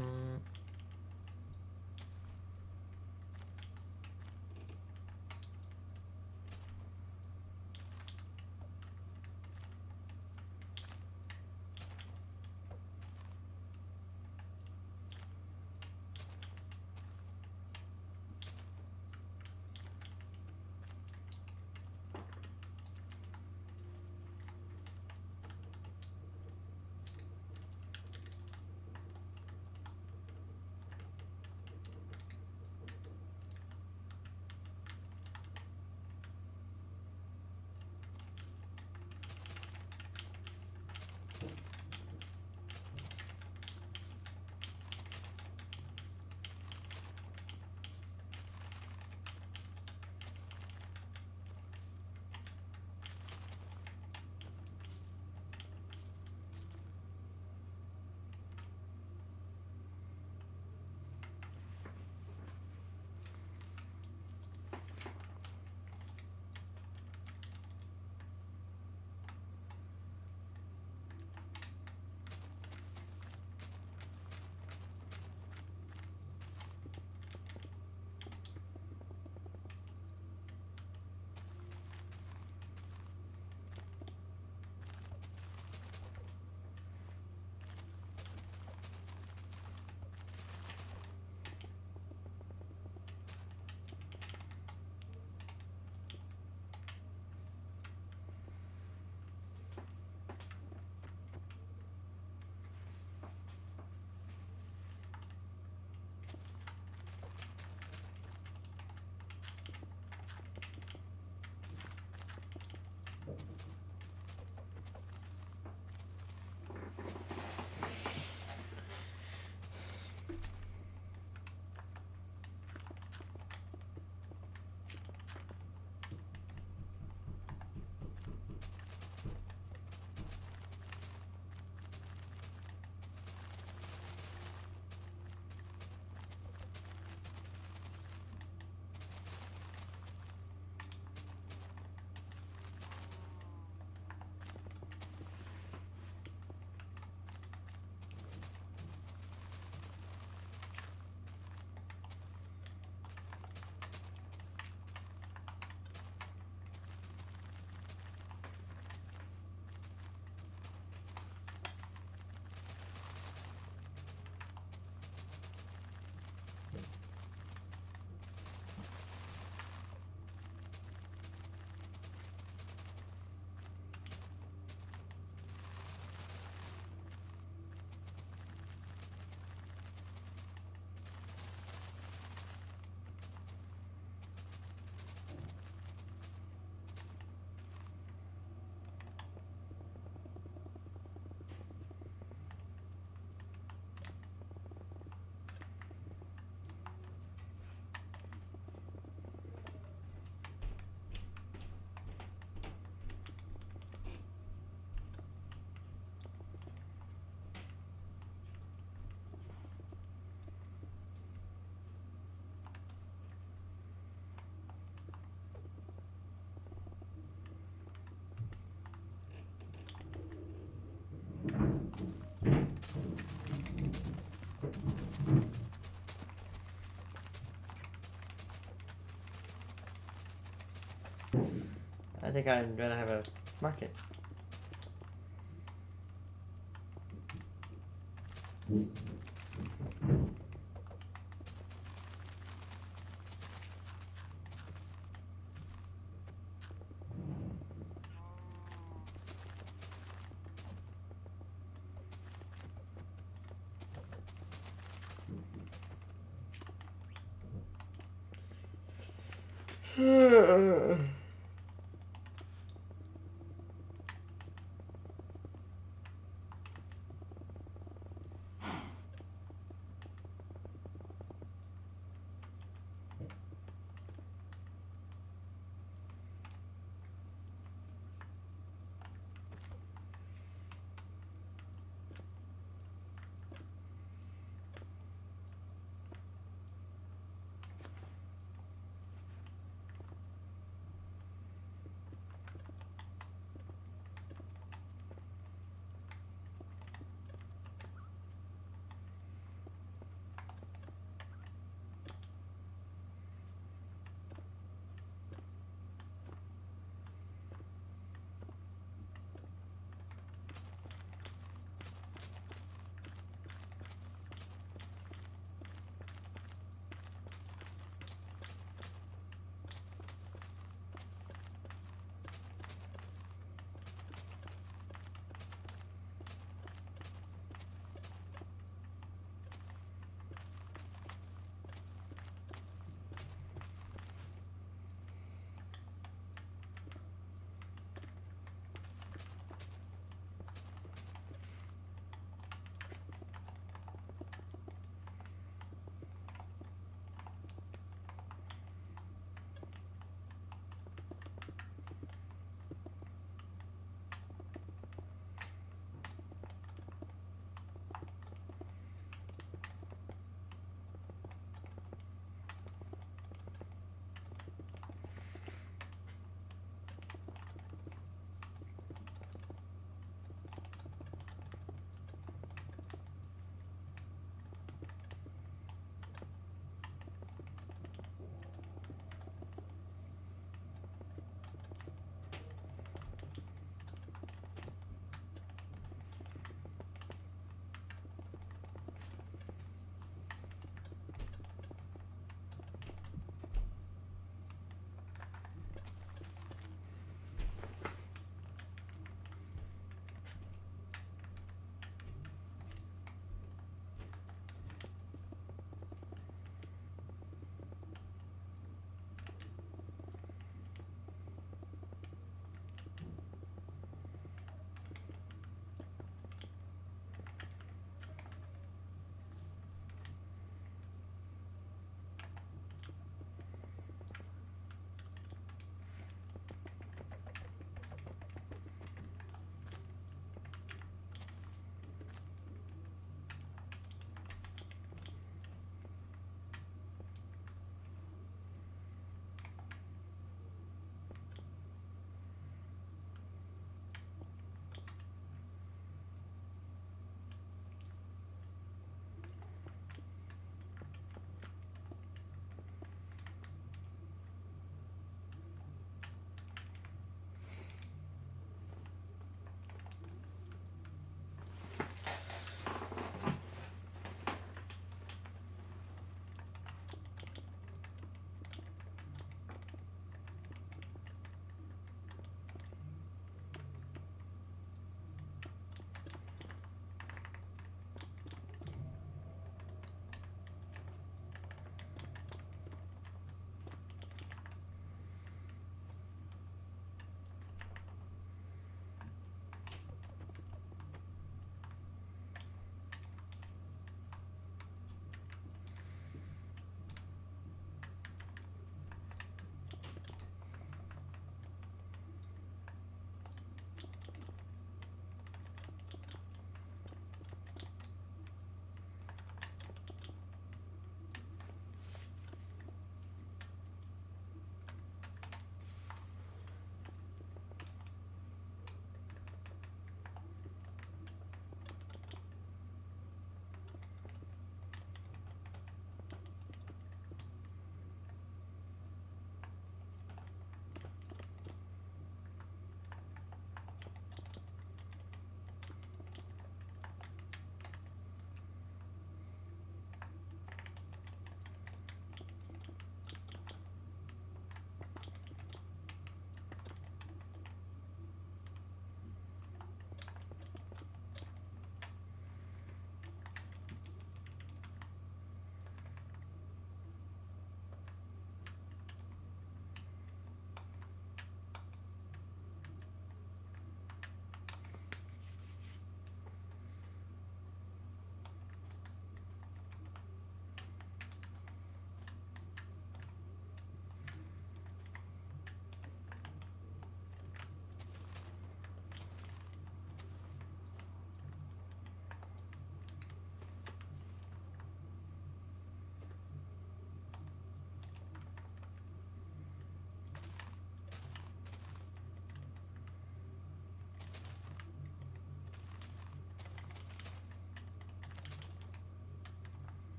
I think I'd rather have a market.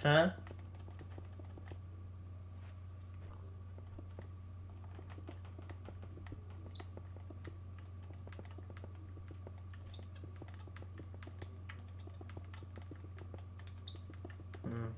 Huh? Mm.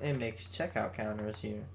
It makes checkout counters here.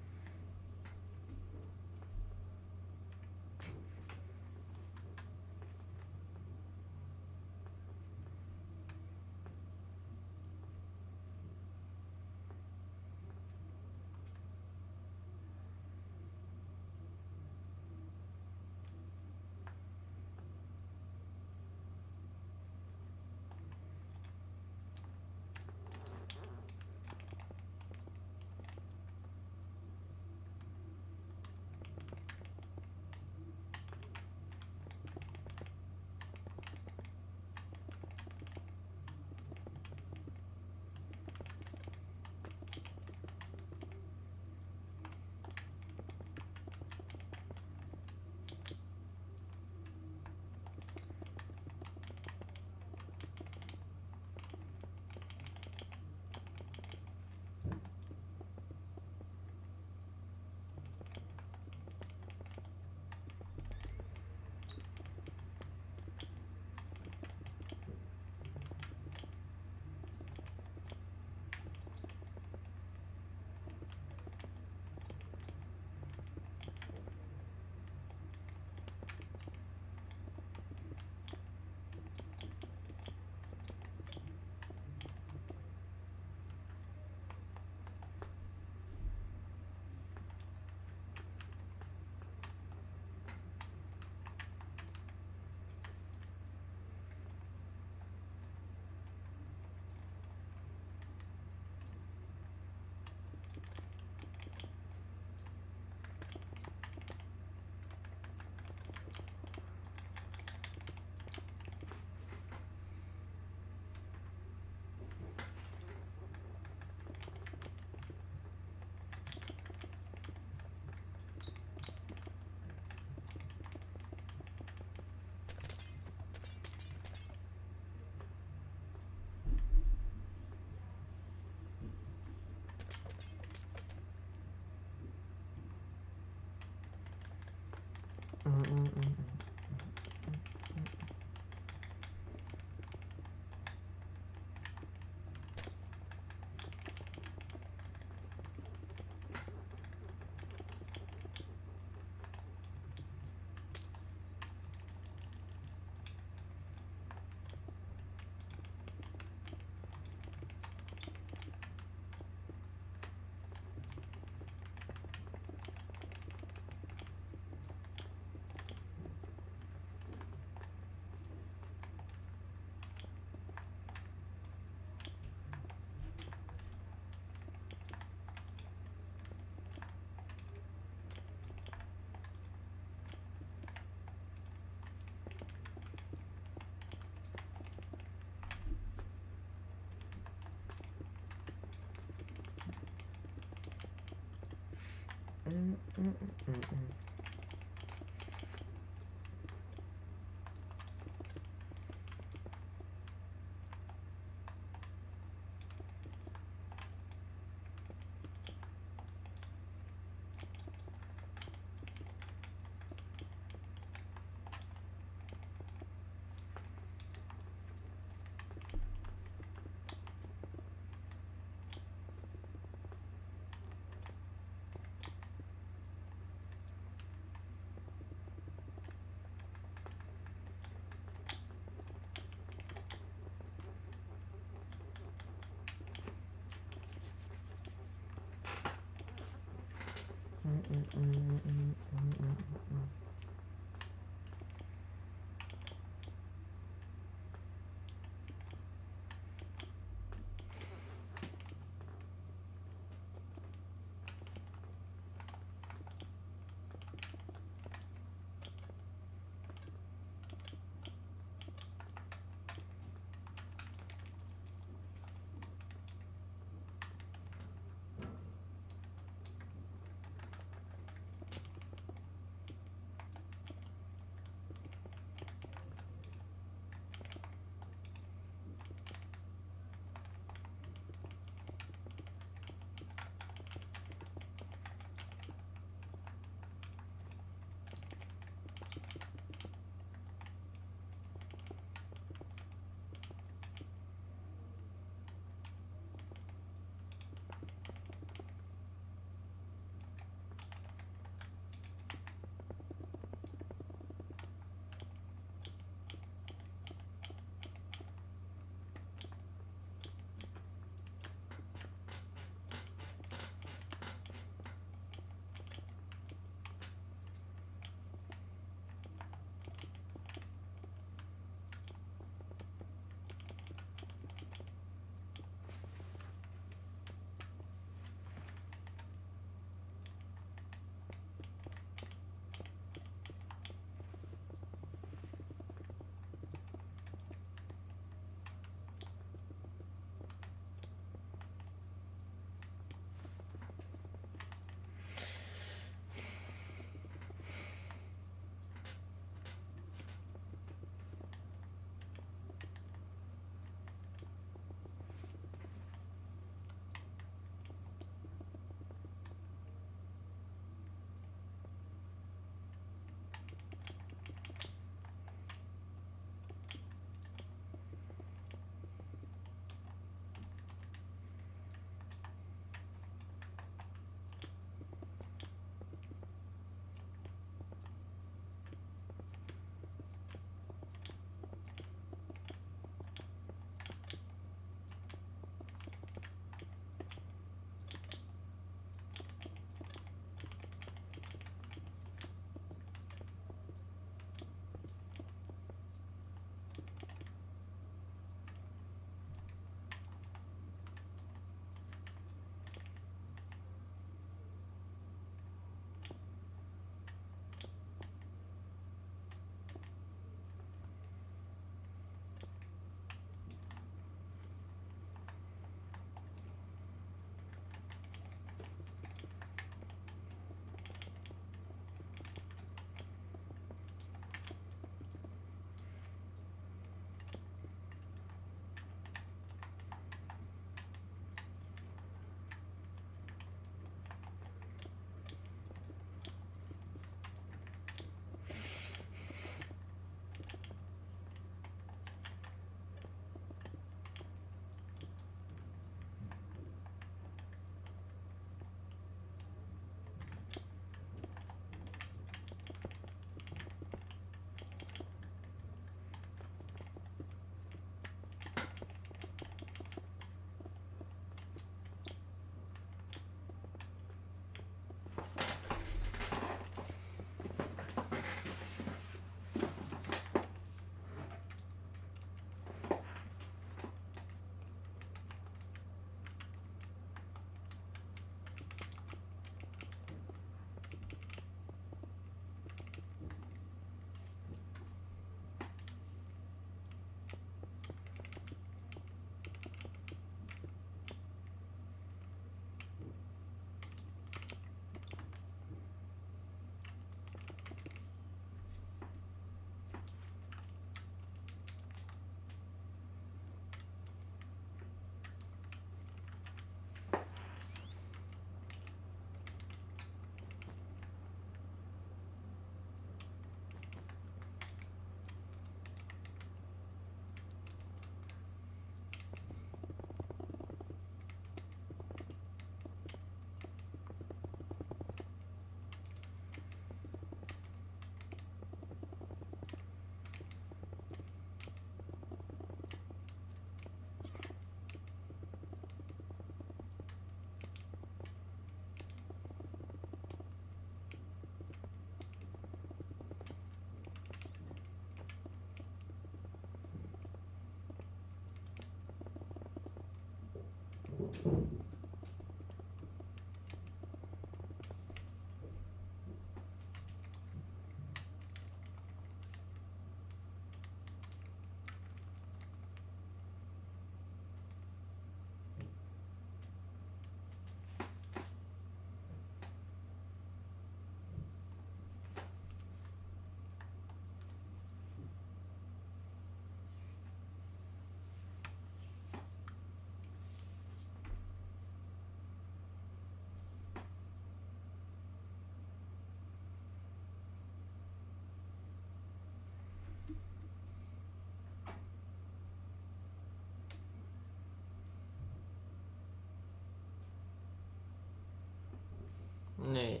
Wait,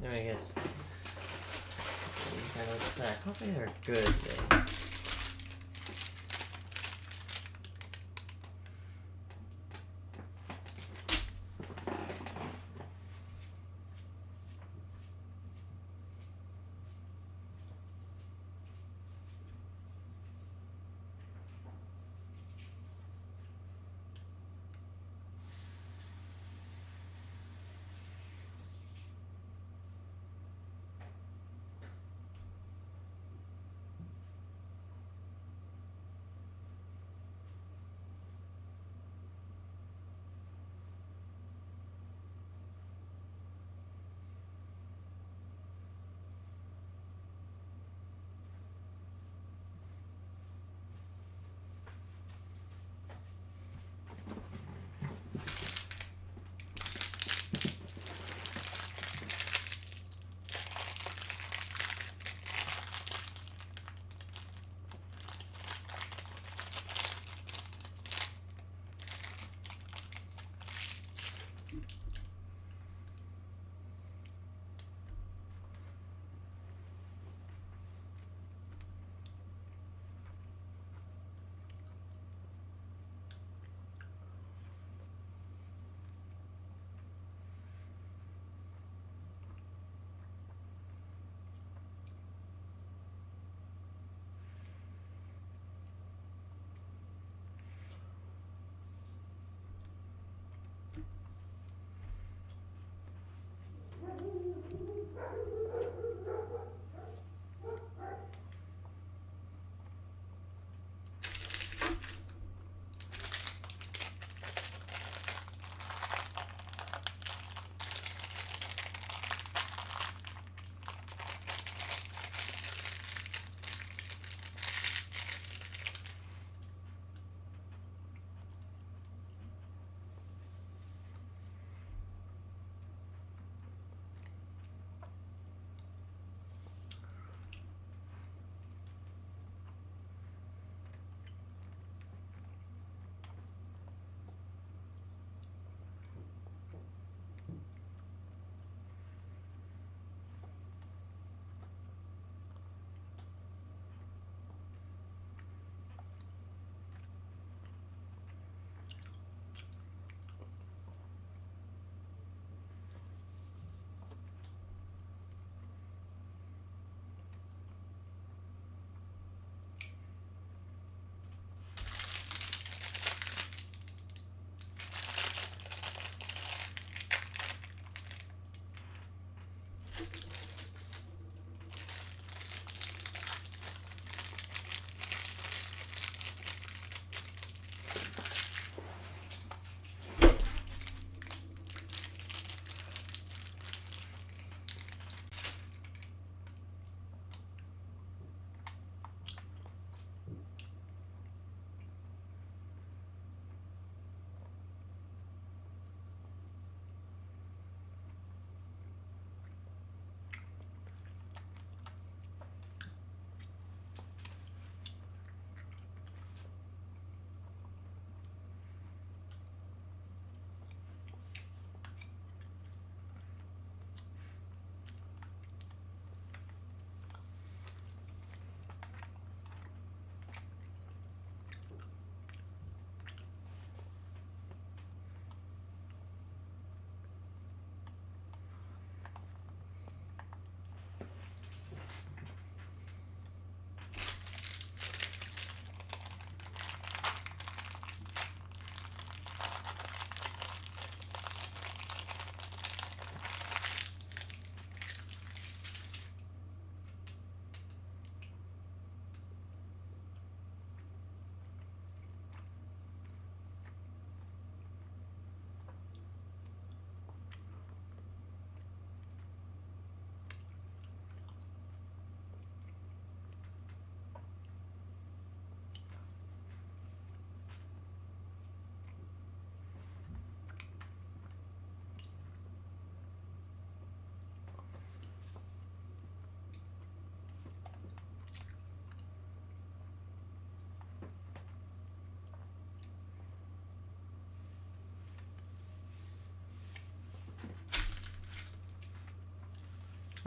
let me guess. These kind of snack coffee are good.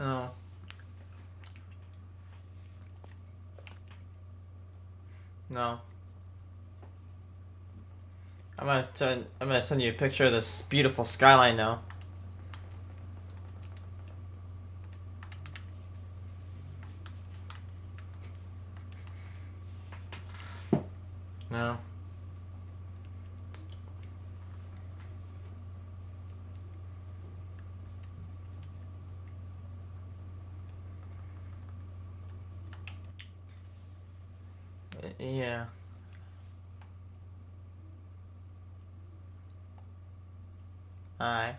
Oh. No. I'm gonna send you a picture of this beautiful skyline now. No. Yeah. Alright.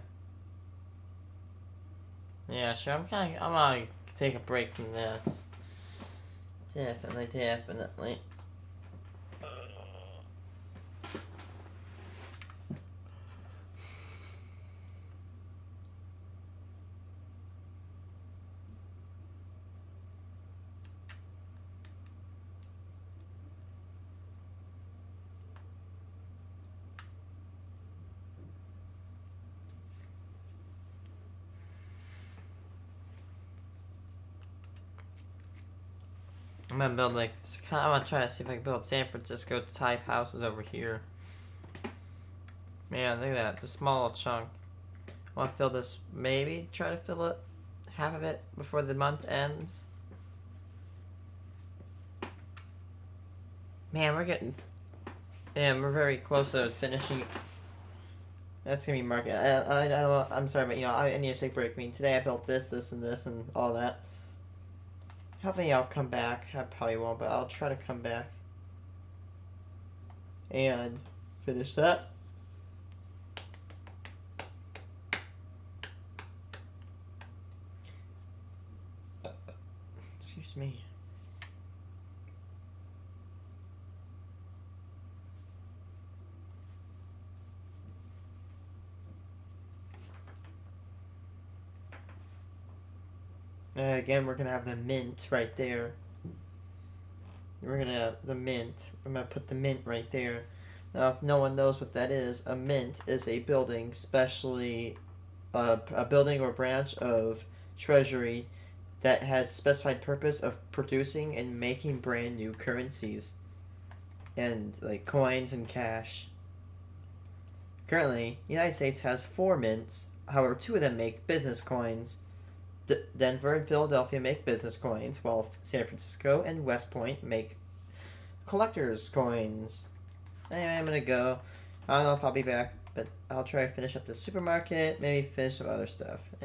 Yeah, sure. I'm gonna take a break from this. Definitely. I'm gonna build I'm gonna try to see if I can build San Francisco type houses over here. Man, look at that, the small little chunk. I want to fill this, maybe try to fill it, half of it before the month ends. Man, we're very close to finishing. That's gonna be market. I'm sorry, but I need to take a break. I mean, today I built this, and this, and all that. Hopefully I'll come back. I probably won't, but I'll try to come back and finish that. Excuse me. Again, we're gonna have the mint right there. We're gonna have the mint. I'm gonna put the mint right there. Now, if no one knows what that is, a mint is a building, especially a building or branch of treasury that has specified purpose of producing and making brand new currencies and like coins and cash. Currently, the United States has 4 mints. However, 2 of them make business coins. Denver and Philadelphia make business coins, while San Francisco and West Point make collector's coins. Anyway, I'm gonna go. I don't know if I'll be back, but I'll try to finish up the supermarket, maybe finish some other stuff.